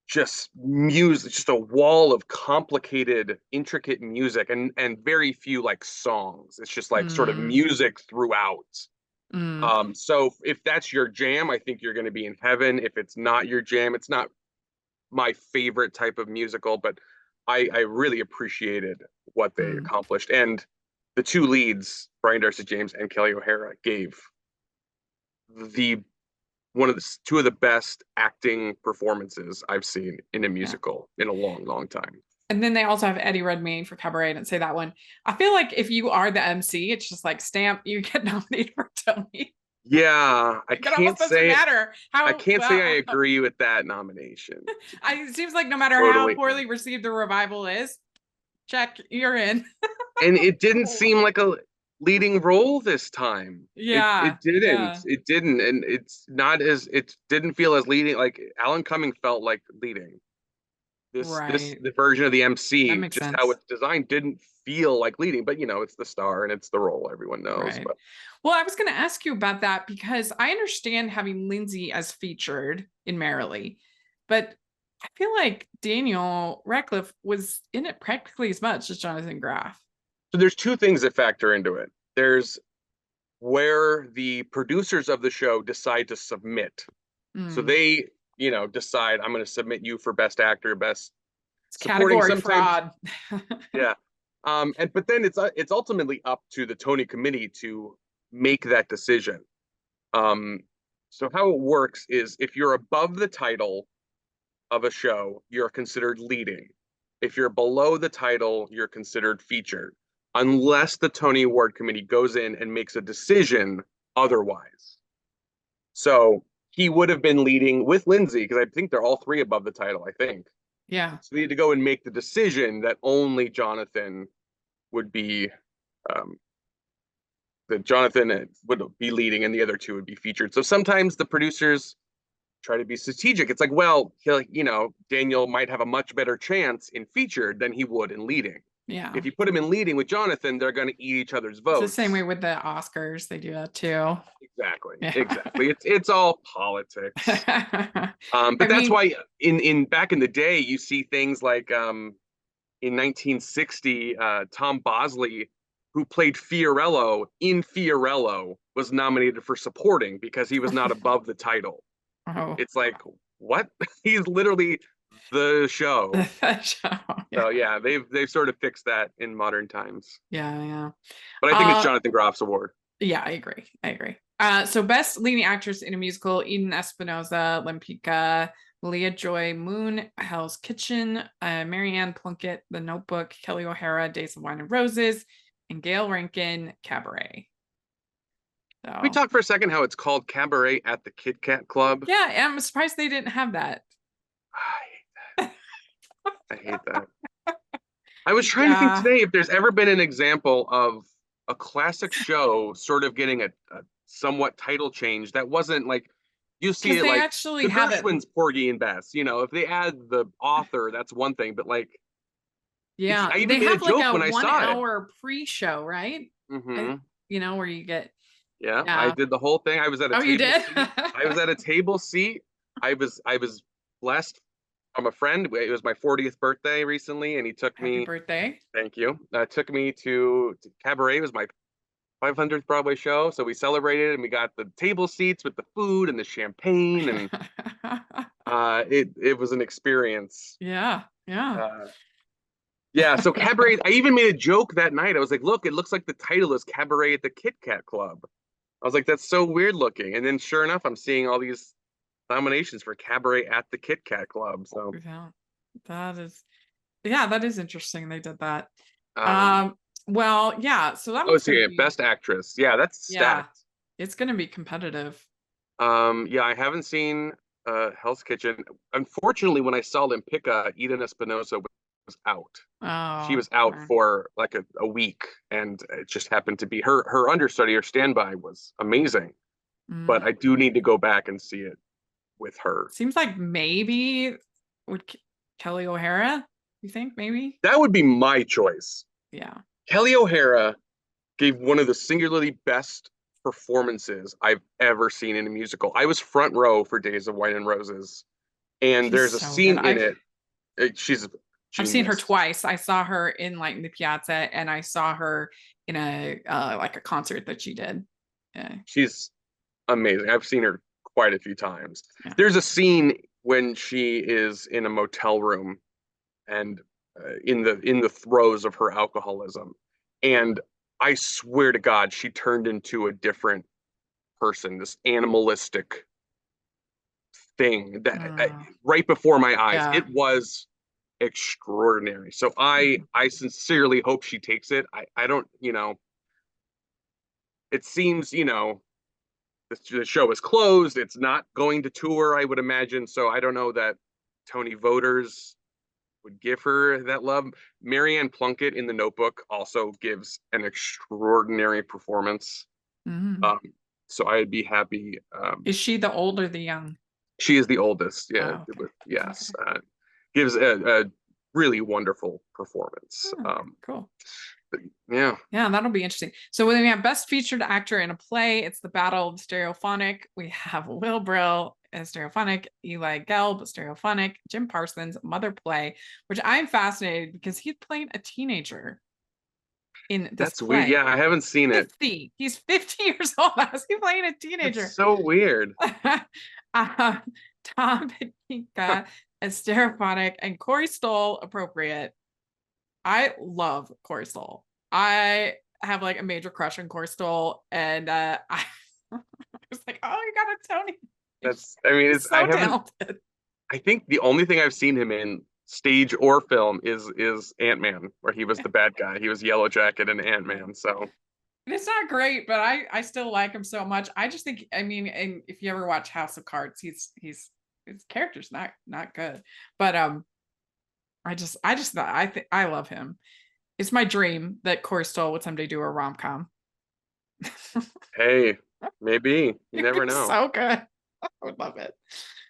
just music, just a wall of complicated, intricate music, and very few like songs. It's just like sort of Mm, music throughout. mm, So if that's your jam, I think you're going to be in heaven. If it's not your jam, it's not my favorite type of musical, but I really appreciated what they mm. accomplished. And the two leads, Brian Darcy James and Kelly O'Hara, gave the two of the best acting performances I've seen in a Yeah. musical in a long, long time. And then they also have Eddie Redmayne for Cabaret. I didn't say that one. I feel like if you are the MC, it's just like stamp, you get nominated for Tony. Yeah, It almost doesn't matter I how can't say I well. agree with that nomination, to be It seems like no matter how totally poorly honest. received the revival is, check, you're in. And it didn't seem like a leading role this time. Yeah, It didn't. yeah, It didn't. And it's not as it didn't feel as leading. Like Alan Cumming felt like leading. This right. the version of the That MC, makes just how sense. it's designed, didn't feel like leading. But it's the star and it's the role everyone knows. Right. But Well, I was going to ask you about that because I understand having Lindsay as featured in Merrily, but I feel like Daniel Radcliffe was in it practically as much as Jonathan Graff. so there's two things that factor into it. There's where the producers of the show decide to submit. So Mm. they, decide I'm going to submit you for best actor, best It's supporting. category Sometimes, fraud. yeah. And but then it's ultimately up to the Tony committee to make that decision. Um, so how it works is if you're above the title of a show, you're considered leading. If you're below the title, you're considered featured, unless the Tony Award committee goes in and makes a decision otherwise. So he would have been leading with Lindsay because I think they're all three above the title, I think. Yeah. So they need to go and make the decision that only Jonathan would be um, that Jonathan would be leading and the other two would be featured. So sometimes the producers try to be strategic. It's like, well, Daniel might have a much better chance in featured than he would in leading. Yeah. If you put him in leading with Jonathan, they're going to eat each other's It's the same way votes. with the Oscars. They do that too. Exactly, Yeah. exactly. It's all politics. I But that's mean, why in back in the day, you see things like in 1960, Tom Bosley, who played Fiorello in Fiorello, was nominated for supporting because he was not above the title. oh, It's like, what? He's literally the show. that show. Yeah. So yeah, they've sort of fixed that in modern times. Yeah. Yeah. But I think it's Uh, Jonathan Groff's award. yeah, I agree. I agree. So best leading actress in a musical, Eden Espinosa, Lempicka, Leah Joy Moon, Hell's Kitchen, Marianne Plunkett, The Notebook, Kelly O'Hara, Days of Wine and Roses, and Gail Rankin, Cabaret. We So talk for a second how it's called Cabaret at the Kit Kat Club. yeah, I'm surprised they didn't have that. I hate that. I was trying to think Yeah, today if there's ever been an example of a classic show sort of getting a somewhat title change that wasn't like you see because it they like actually the have it. Gershwins, Porgy and Bess. If they add the author, that's one thing. But like, Yeah, I they even made a have like joke a when I one saw it. hour pre-show, right? Hmm. Where you get, Yeah, I yeah. did the whole thing. I was at a Oh, you table did? seat. I was at a table seat. I was blessed from a friend. It was my 40th birthday recently, and he took Happy me. birthday. Thank you. Took me to Cabaret. It was my 500th Broadway show. So we celebrated and we got the table seats with the food and the champagne and it was an experience. Yeah, yeah. Uh, yeah, so Cabaret, I even made a joke that night. I was like, look, it looks like the title is Cabaret at the Kit Kat Club. I was like, that's so weird looking. And then sure enough, I'm seeing all these nominations for Cabaret at the Kit Kat Club. So Yeah. That is, yeah, that is interesting. They did that. um Um, well, yeah, so that oh, one's so gonna yeah, be, Best Actress. Yeah, that's yeah, stacked. it's gonna be competitive. Yeah, I haven't seen Hell's Kitchen. Unfortunately, when I saw Lempicka, Eden Espinosa was out. She Oh, was out darn. for like a week, and it just happened to be her understudy or standby was amazing. But Mm. I do need to go back and see it with her. Seems like maybe would Kelly O'Hara, you think maybe? That would be my choice. Yeah. Kelly O'Hara gave one of the singularly best performances I've ever seen in a musical. I was front row for Days of Wine and Roses, and She's there's a so good. scene in it. She's a I've seen her genius. twice. I saw her in like the piazza and I saw her in a like a concert that she did. Yeah. She's amazing. I've seen her quite a few times. Yeah. There's a scene when she is in a motel room and in the throes of her alcoholism, and I swear to God, she turned into a different person. This animalistic thing that right before my eyes. Yeah. It was extraordinary. So Mhm. I sincerely hope she takes it. I don't, it seems, the show is closed. It's not going to tour, I would imagine. So I don't know that Tony voters would give her that love. Marianne Plunkett in The Notebook also gives an extraordinary performance. Mhm. Um, so I'd be happy. Is she the old or the young? She is the oldest. Yeah, Oh, okay. yes, Okay. gives a really wonderful performance. Oh, cool. But yeah, Yeah, that'll be interesting. So when we have Best Featured Actor in a Play, it's The Battle of Stereophonic. We have Will Brill as Stereophonic, Eli Gelb, Stereophonic, Jim Parsons, Mother Play, which I'm fascinated because he's playing a teenager in this that's weird. Yeah, play. I haven't seen it. 50. He's 50 years old. How's he playing a That's teenager? so weird. uh, Tom Petinka as Stereophonic and Corey Stoll appropriate. I love Corey Stoll. I have like a major crush on Corey Stoll, and I was like, oh, you got a Tony. I mean, He's I so haven't. talented. I think the only thing I've seen him in stage or film is Ant-Man, where he was the bad guy. He was Yellow Jacket and Ant-Man. So And it's not great, but I still like him so much. I just think, I mean, and if you ever watch House of Cards, he's his character's not good, but I just thought I think I love him. It's my dream that Corey Stoll would someday do a rom com. hey, maybe you never know. So good. I would love it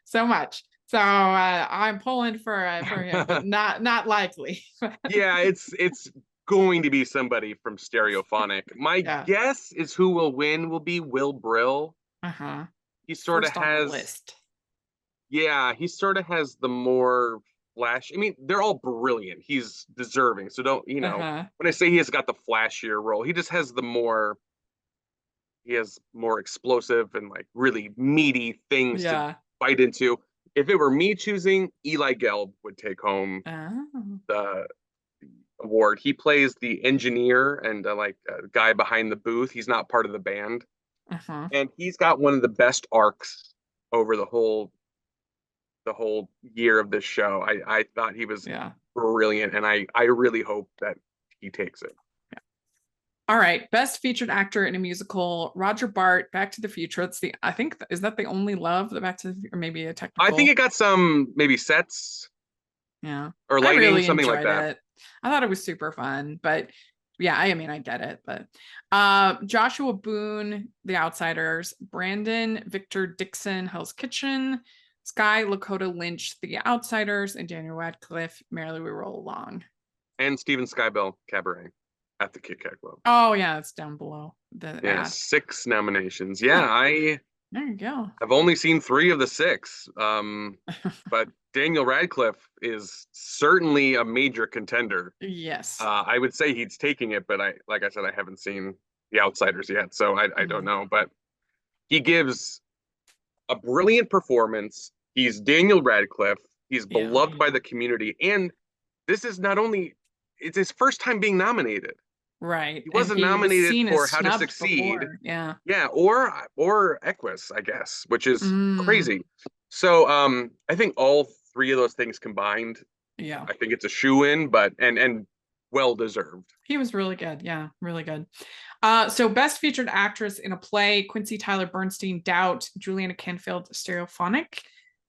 so much. So I'm pulling for him, but not likely. Yeah, it's going to be somebody from Stereophonic. My Yeah. guess is who will win will be Will Brill. Uh-huh. He sort of First on the has, list. yeah, he sort of has the more flash. I mean, they're all brilliant. He's deserving. So don't, Uh-huh. when I say he has got the flashier role, he just has he has more explosive and like really meaty things to Yeah. bite into. If it were me choosing, Eli Gelb would take home Oh. the award. He plays the engineer and like a guy behind the booth. He's not part of the band, Uh-huh. and he's got one of the best arcs over the whole year of this show. I thought he was Yeah. brilliant, and I really hope that he takes it. All right. Best featured actor in a musical, Roger Bart, Back to the Future. That's the I think is that the only love, the Back to the or maybe a I think technical. it got some maybe sets Yeah. or I lighting, really something like enjoyed that. it. I thought it was super fun, but yeah, I mean I get it, but Joshua Boone, The Outsiders, Brandon Victor Dixon, Hell's Kitchen, Sky Lakota Lynch, The Outsiders, and Daniel Radcliffe, Merrily We Roll Along. And Steven Skybell Cabaret at the Kit Kat Club. Oh yeah, it's down below the Yeah, ad. 6 nominations. Huh, Yeah, I there you go. have only seen 3 of the 6. But Daniel Radcliffe is certainly a major contender. Yes. I would say he's taking it, but like I said, I haven't seen The Outsiders yet, so I don't Mm, know. But he gives a brilliant performance. He's Daniel Radcliffe. He's yeah. beloved by the community, and this is not only it's his first time being nominated. Right. He And wasn't he was nominated seen as for How to snubbed Succeed, before. Yeah. yeah, or Equus, I guess, which is Mm, crazy. So I think all 3 of those things combined, yeah. I think it's a shoe in, but and well deserved. He was really good. Yeah, really good. So best featured actress in a play, Quincy Tyler Bernstein, Doubt, Juliana Canfield, Stereophonic,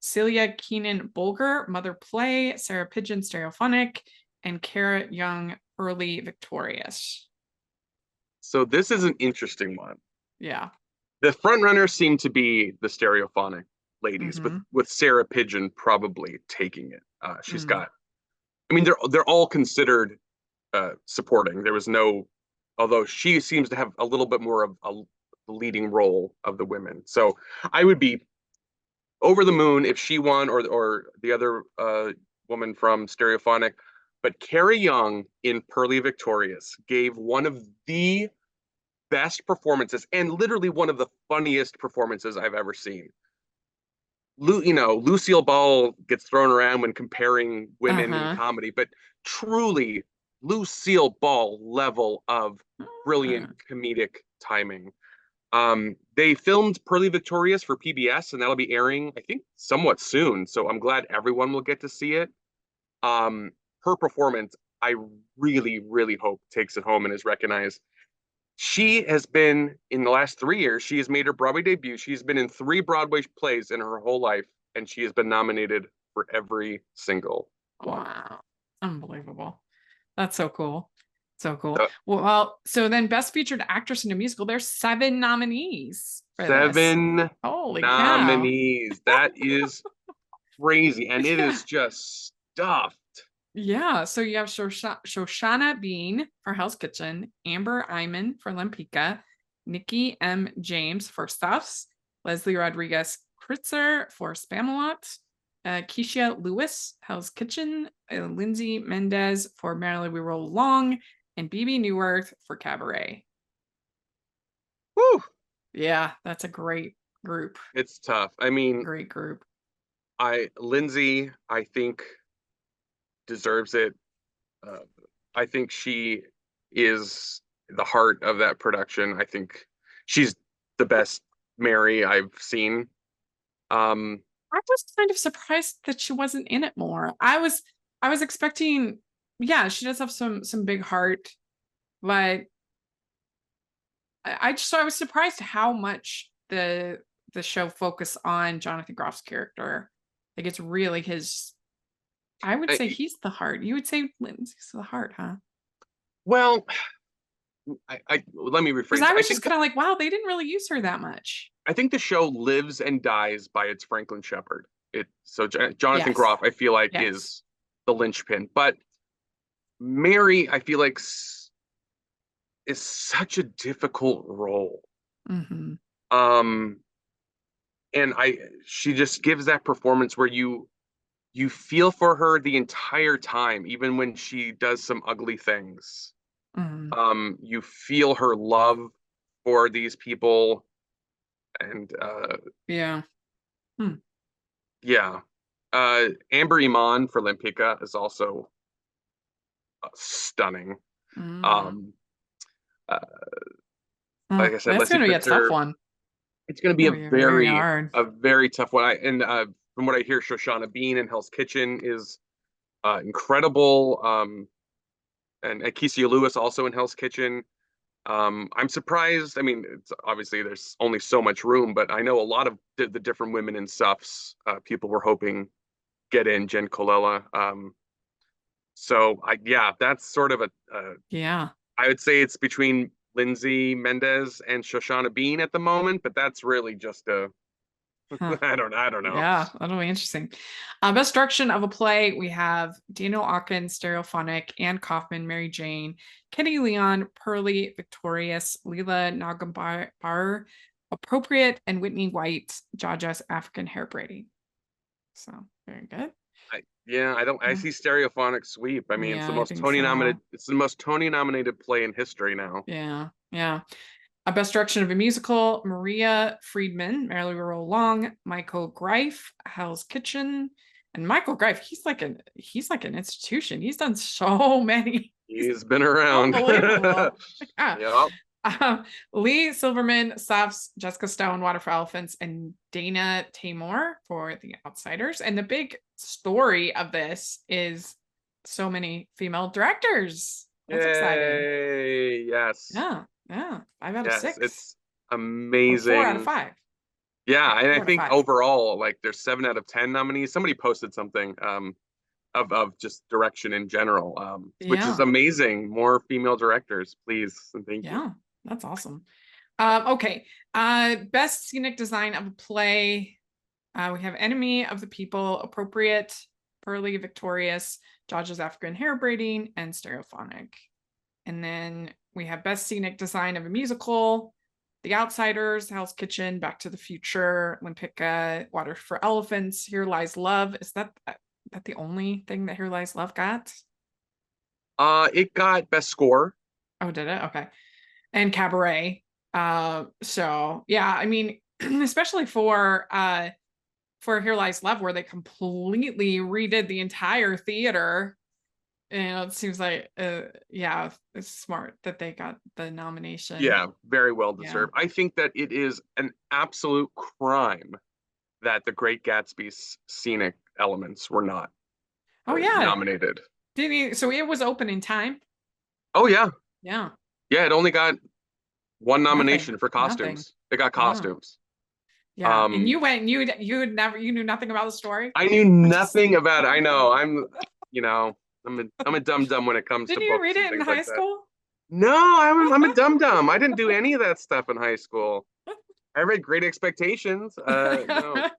Celia Keenan Bolger, Mother Play, Sarah Pigeon, Stereophonic, and Kara Young, Early Victorious. So this is an interesting one. Yeah. The front runners seem to be the Stereophonic ladies, with Mm-hmm. Sarah Pigeon probably taking it. She's Mm, got. I mean, they're all considered supporting. There was no, although she seems to have a little bit more of a leading role of the women. So I would be over the moon if she won, or the other woman from Stereophonic. But Carrie Young in Pearly Victorious gave one of the best performances and literally one of the funniest performances I've ever seen. Lucille Ball gets thrown around when comparing women in uh-huh. comedy, but truly Lucille Ball level of brilliant Uh, comedic timing. They filmed Pearly Victorious for PBS, and that'll be airing, I think, somewhat soon. So I'm glad everyone will get to see it. Um, Her performance, I really, really hope takes it home and is recognized. She has been in the last 3 years. She has made her Broadway debut. She's been in 3 Broadway plays in her whole life, and she has been nominated for every single one. Wow. Unbelievable. That's so cool. So cool. Uh, Well, so then best featured actress in a musical, there's 7 nominees for this. 7 Holy cow. nominees. That is crazy, and it Yeah. is just stuffed. Yeah. So you have Shoshana Bean for Hell's Kitchen, Amber Iman for Lempicka, Nikki M. James for Stuffs, Leslie Rodriguez Kritzer for Spamalot, Keisha Lewis, Hell's Kitchen, Lindsay Mendez for Merrily We Roll Along, and BB Newworth for Cabaret. Whew, Yeah, that's a great group. it's tough. I mean, Great group. Lindsay, I think deserves it. Uh, I think she is the heart of that production. I think she's the best Mary I've seen. Um, I was kind of surprised that she wasn't in it more. I was expecting, yeah, she does have some big heart, but I was surprised how much the show focused on Jonathan Groff's character. Like it's really his. I would say I, he's the heart. You would say Lindsay's the heart, huh? well, let me Because rephrase. I was just kind of like, wow, they didn't really use her that much. I think the show lives and dies by its Franklin Shepherd. Jonathan Yes, Groff, I feel like, yes. is the linchpin. But Mary, I feel like is such a difficult role. Hmm. Um, and she just gives that performance where you feel for her the entire time, even when she does some ugly things. Hmm. You feel her love for these people, and Yeah. Hmm. yeah. Amber Iman for Lempicka is also stunning. Mm. Um, uh, like I said, That's Leslie gonna be a tough Kritzer, one. it's going to be Gonna be very hard. a very tough one. From what I hear, Shoshana Bean in Hell's Kitchen is incredible. And Keisha Lewis also in Hell's Kitchen. I'm surprised. I mean, it's obviously there's only so much room, but I know a lot of the different women in Suffs. People were hoping get in Jen Colella. Yeah, that's sort of Yeah. I would say it's between Lindsay Mendez and Shoshana Bean at the moment, but that's really just a Huh. I don't know. Yeah, that'll be interesting. Best direction of a play, we have Daniel Akin, Stereophonic, Anne Kaufman, Mary Jane, Kenny Leon, Pearly, Victorious, Leela Nagambar, Appropriate, and Whitney White, Jaja's African Hair Braiding. So very good. I Yeah, see Stereophonic Sweep. I mean, yeah, I think so. It's the most Tony nominated play in history now. Yeah, yeah. A best direction of a musical, Maria Friedman, Merrily We Roll Along, Michael Greif, Hell's Kitchen. And Michael Greif, he's like an institution. He's done so many. He's He's been around. unbelievable. Yeah. Yep. Lee Silverman, Safs, Jessica Stone, Water for Elephants, and Dana Tamor for The Outsiders. And the big story of this is so many female directors. That's exciting. Yay. Yes. Yeah, yeah. 5 out of 6. It's Or 4 out of amazing. 5. Yeah, Yeah, and I 4 out of 5. think overall, like there's 7 out of 10 nominees. Somebody posted something of just direction in general, which is Yeah, amazing. More female directors, please, and thank you. yeah. That's awesome. Okay. Best scenic design of a play. We have Enemy of the People, Appropriate, Pearly, Victorious, Jaja's African Hair Braiding, and Stereophonic. And then we have Best Scenic Design of a Musical, The Outsiders, Hell's Kitchen, Back to the Future, Lempicka, Water for Elephants, Here Lies Love. Is that the only thing that Here Lies Love got? It got best score. Oh, did it? Okay. And Cabaret. So yeah, I mean, especially for Here Lies Love, where they completely redid the entire theater. it seems like, yeah, it's smart that they got the nomination. Yeah, very well Yeah. deserved. I think that it is an absolute crime that the Great Gatsby's scenic elements were not Oh yeah. nominated. Didn't he? So it was open in time. Oh yeah, Yeah. yeah. It only got one Nothing. nomination for Nothing. costumes. It got Yeah. costumes. Yeah. And Um, you went and you knew nothing about the story. I knew I just nothing about it. I know. You know, I'm a dum dum when it comes to didn't you read books and it in things high like that. school? No, I'm a dum dum. I didn't do any of that stuff in high school. I read Great Expectations. No,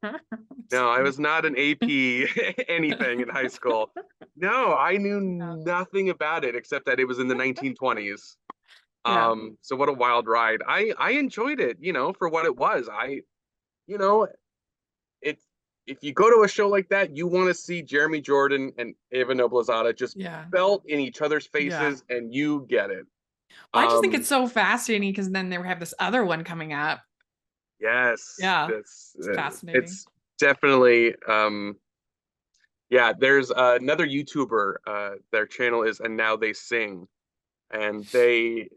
no, I was not an AP anything in high school. No, I knew Yeah. nothing about it except that it was in the 1920s. Yeah. So what a wild ride. I enjoyed it, for what it was. You know, it if you go to a show like that, you want to see Jeremy Jordan and Ava Noblezada just Yeah. belt in each other's Yeah. faces, and you get it. Well, I just think it's Um, so fascinating because then they have this other one coming up. yes, Yeah. that's It's fascinating. it's definitely yeah. There's another YouTuber. Their channel is And Now They Sing, and they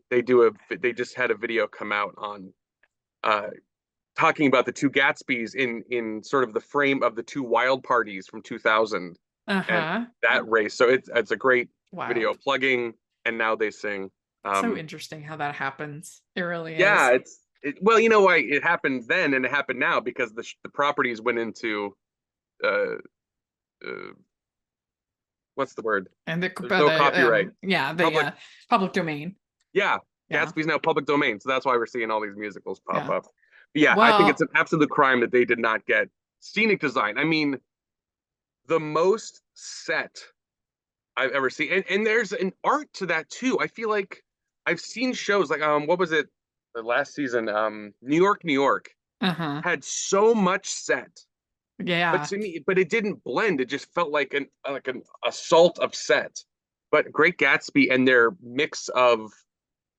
just had a video come out on uh talking about the two Gatsbys in sort of the frame of the two Wild Parties from 2000 and Uh-huh. that race. So it's a great video Wild. plugging And Now They Sing. So Um, interesting how that happens. It really yeah, is. well, you know why it happened then and it happened now because the properties went into uh, uh, what's the word? And There's no copyright. yeah, the Public, public domain. yeah, Yeah. Gatsby's now public domain, so that's why we're seeing all these musicals pop Yeah. up. But yeah, I think it's Well, an absolute crime that they did not get scenic design. I mean, the most set I've ever seen. And there's an art to that too. I feel like I've seen shows like what was it the last season? New York, New York uh-huh. had so much set, but Yeah. to me, but it didn't blend. It just felt like an assault of set. But Great Gatsby and their mix of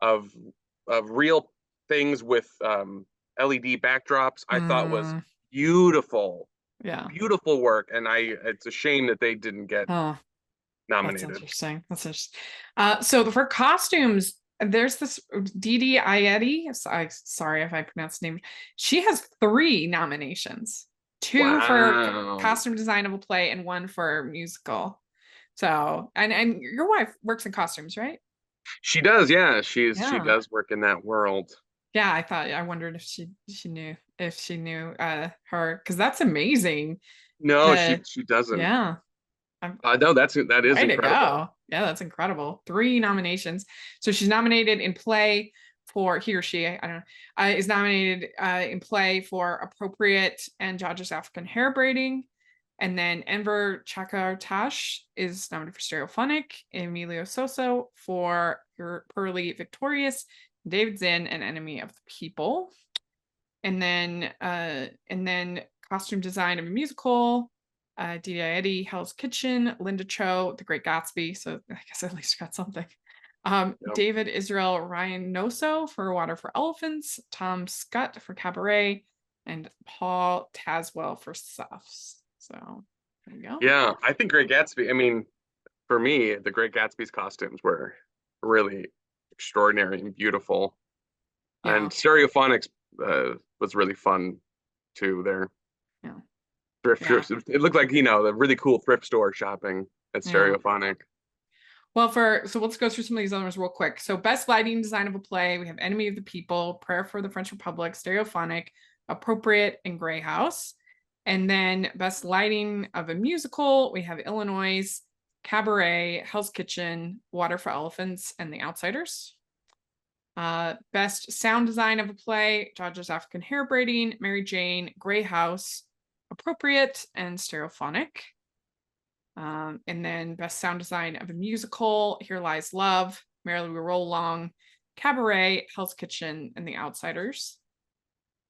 of real things with LED backdrops, I thought was Mm, beautiful, yeah. beautiful work. And it's a shame that they didn't get Huh. That's nominated. interesting. That's interesting. So for costumes, there's this Didi Ayeti. Sorry if I pronounced the name. She has 3 nominations, 2 for Wow. costume design of a play and 1 for musical. So, and your wife works in costumes, right? She does, yeah. She Yeah. does work in that world. Yeah, I wondered if she knew her because that's amazing. No, The she doesn't. yeah. I'm No, that is Way to incredible. go. Yeah, that's incredible. 3 nominations. So she's nominated in play for he or she, I don't know, is nominated in play for appropriate and Judge's African hair braiding. And then Enver Chakartash is nominated for stereophonic, Emilio Soso for your Pearly Victorious, David Zinn, an enemy of the people. And then costume design of a musical, Didi Eddie, Hell's Kitchen, Linda Cho, The Great Gatsby. So I guess at least got something. Yep. David Israel Ryan Noso for Water for Elephants, Tom Scott for Cabaret, and Paul Taswell for Suffs. So there you go. Yeah, I think Great Gatsby, I mean, for me, the Great Gatsby's costumes were really extraordinary and beautiful. Yeah. And Stereophonics was really fun too there. Yeah. Thrift Yeah. stores. It looked like, the really cool thrift store shopping at Yeah. Stereophonic. Well, so let's go through some of these others real quick. So, best lighting design of a play, we have Enemy of the People, Prayer for the French Republic, Stereophonic, Appropriate, and Grey House. And then best lighting of a musical, we have Illinois, Cabaret, Hell's Kitchen, Water for Elephants, and The Outsiders. Best sound design of a play, Dodger's African Hair Braiding, Mary Jane, Grey House, Appropriate, and Stereophonic. And then best sound design of a musical, Here Lies Love, Merrily We Roll Along, Cabaret, Hell's Kitchen, and The Outsiders.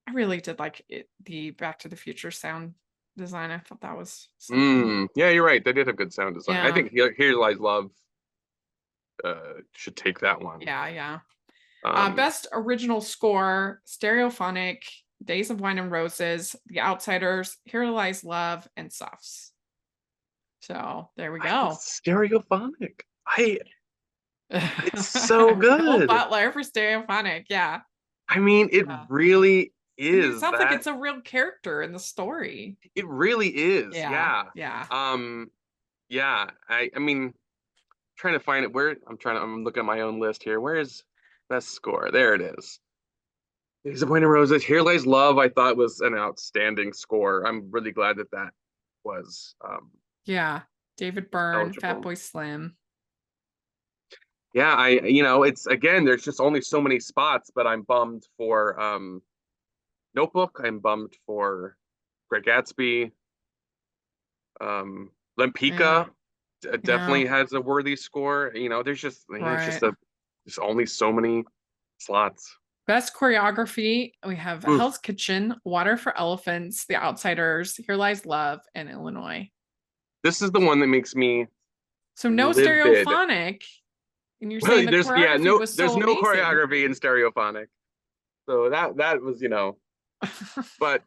I really did like the Back to the Future sound design. I thought that was so cool. Yeah, you're right. They did have good sound design. I Yeah, think Here Lies Love should take that one. yeah, yeah. Um, Best original score, Stereophonic, Days of Wine and Roses, The Outsiders, Here Lies Love, and Softs. So there we I think go. Stereophonic. I it's so Bill good. Butler for Stereophonic. Yeah. I mean, it Yeah. really I mean, it is sounds like that. it's a real character in the story. It really is. Yeah. Yeah. Yeah. Um, yeah. I mean, trying to find it where I'm looking at my own list here. Where is best score? There it is. Disappointing Roses. Here Lies Love, I thought was an outstanding score. I'm really glad that that was Yeah. David Byrne, eligible. Fatboy Slim. Yeah, it's again, there's just only so many spots, but I'm bummed for Notebook. I'm bummed for Great Gatsby. Yeah. Lempicka Yeah. definitely has a worthy score. There's just Right. there's only so many slots. Best choreography, we have Oof. Hell's Kitchen, Water for Elephants, The Outsiders, Here Lies Love, and Illinois. This is the one that makes me So no livid. stereophonic, and you're saying Well, the there's yeah, choreography no was there's so no amazing. choreography in stereophonic. So that was, but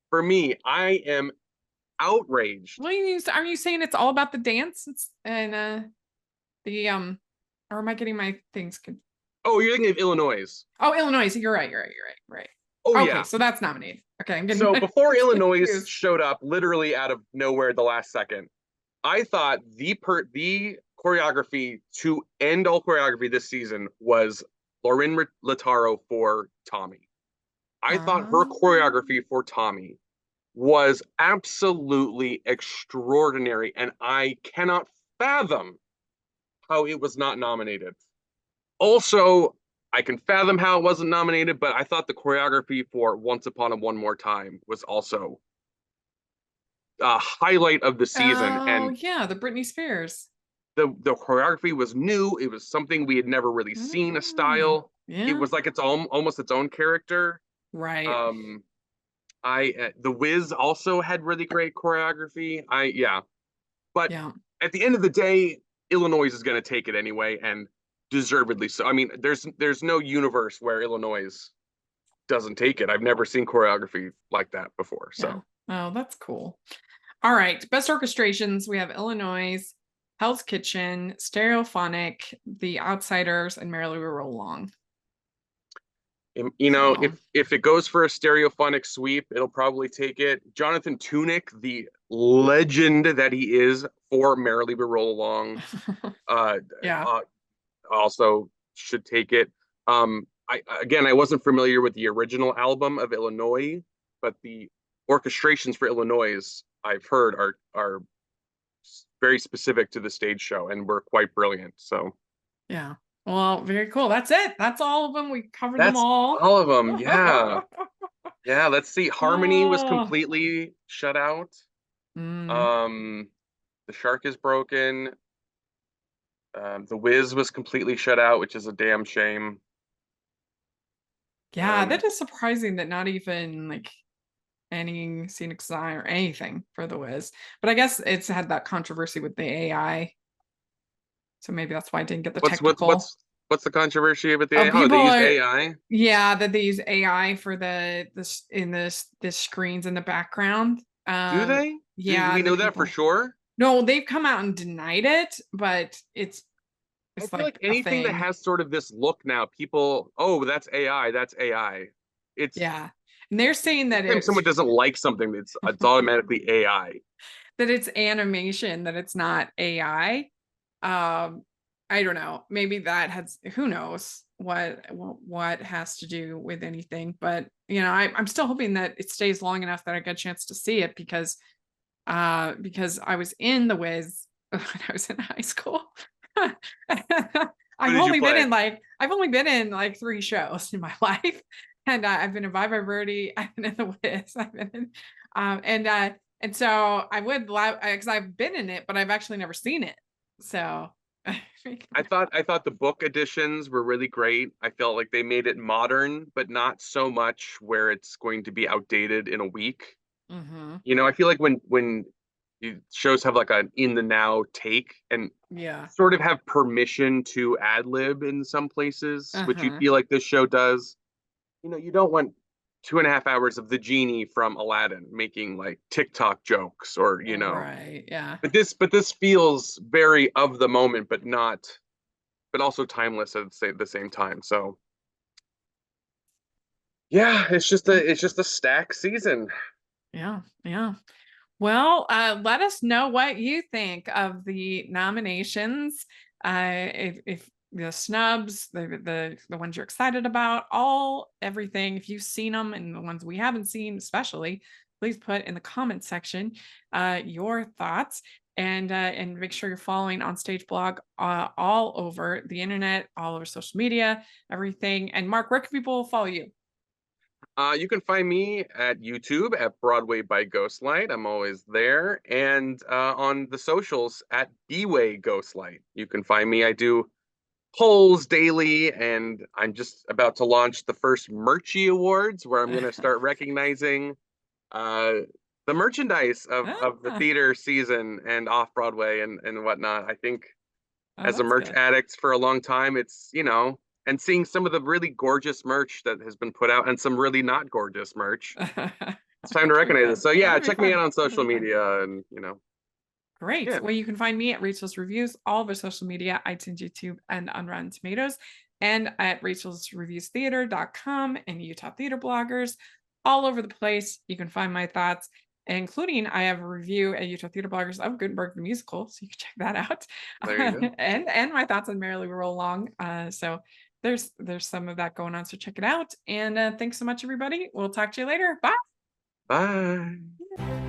for me, I am outraged. Are you saying it's all about the dance and the or am I getting my things Oh, you're thinking of Illinois. Oh, Illinois. You're right. Right. Oh Okay, yeah. so that's nominated. Okay, I'm getting So before just getting Illinois confused. showed up literally out of nowhere at the last second, I thought the choreography to end all choreography this season was Lauren Lataro for Tommy. I thought her Um, choreography for Tommy was absolutely extraordinary, and I cannot fathom how it was not nominated. Also, I can fathom how it wasn't nominated, but I thought the choreography for Once Upon a One More Time was also a highlight of the season. oh And yeah, the Britney Spears. the choreography was new. It was something we had never really seen a Mm, style. It yeah, was like its own almost its own character. right. Um, I The Wiz also had really great choreography. Yeah, but Yeah. at the end of the day, Illinois is going to take it anyway, and deservedly so. I mean, there's no universe where Illinois doesn't take it. I've never seen choreography like that before. Yeah. So Oh, that's cool. All right. Best orchestrations. We have Illinois, Hell's Kitchen, Stereophonic, The Outsiders, and Merrily We Roll Along. if So it goes for a stereophonic sweep, it'll probably take it. Jonathan Tunick, the legend that he is for Merrily We Roll Along, uh, yeah. uh, also should take it. I wasn't familiar with the original album of Illinois, but the orchestrations for Illinois I've heard are very specific to the stage show and were quite brilliant. So Yeah. Well, very cool. That's it. That's all of them. We covered them that's all. all of them. Yeah. Yeah. Let's see. Harmony was Oh. completely shut out. Mm. Um, The Shark is Broken. The Wiz was completely shut out, which is a damn shame. Yeah, Um, that is surprising that not even like any scenic design or anything for the Wiz. But I guess it's had that controversy with the AI. So maybe that's why I didn't get the what's what's technical. what's what's the controversy with the Oh, AI? Oh, people they used are AI. yeah, that they use AI for the this in this screens in the background. Do they? Do Yeah, we and the know that for people. sure? No, they've come out and denied it, but I it's feel like like a anything that thing. has sort of this look now, people, oh, that's AI, that's AI. It's Yeah. And they're saying that anytime someone doesn't like something, it's automatically AI. that it's animation, that it's not AI. I don't know. Maybe that has who knows what has to do with anything, but I'm still hoping that it stays long enough that I get a chance to see it because I was in the Wiz when I was in high school. Who did you play? I've only been in like 3 shows in my life, and I've been in Bye Bye Birdie, I've been in the Wiz, I've been in, and so I would love because I've been in it, but I've actually never seen it. So I thought the book editions were really great. I felt like they made it modern, but not so much where it's going to be outdated in a week. hmm I feel like when shows have like an in the now take and yeah. sort of have permission to ad lib in some places, which you Uh-huh. feel like this show does. You don't want. 2.5 hours of the genie from Aladdin making like TikTok jokes, or Right. Yeah. but this feels very of the moment, but also timeless at the same time. So yeah, it's just a stack season. Yeah. Yeah. Well, let us know what you think of the nominations. If the snubs, the ones you're excited about, everything. If you've seen them and the ones we haven't seen, especially, please put in the comment section your thoughts. And make sure you're following On Stage blog all over the internet, all over social media, everything. And Marc, where can people follow you? You can find me at YouTube at Broadway by Ghostlight. I'm always there. And on the socials at B-Way Ghostlight. You can find me. I do polls daily, and I'm just about to launch the first Merchie Awards, where I'm going to start recognizing uh, the merchandise of the Ah, theater season and off Broadway and whatnot. I think oh, as a that's merch good. addict for a long time, and seeing some of the really gorgeous merch that has been put out and some really not gorgeous merch. It's time to That'll be recognize it. fun. So yeah, That'll be check me out fun. on That'll social be fun. media and Great. yeah, Well, you can find me at Rachel's Reviews, all of our social media, iTunes, YouTube, and on Rotten Tomatoes, and at rachelsreviewstheater.com and Utah Theater Bloggers, all over the place. You can find my thoughts, including I have a review at Utah Theater Bloggers of Gutenberg the Musical, so you can check that out, there you go. and my thoughts on Merrily We Roll Along. So there's some of that going on, so check it out. And thanks so much, everybody. We'll talk to you later. Bye. Bye.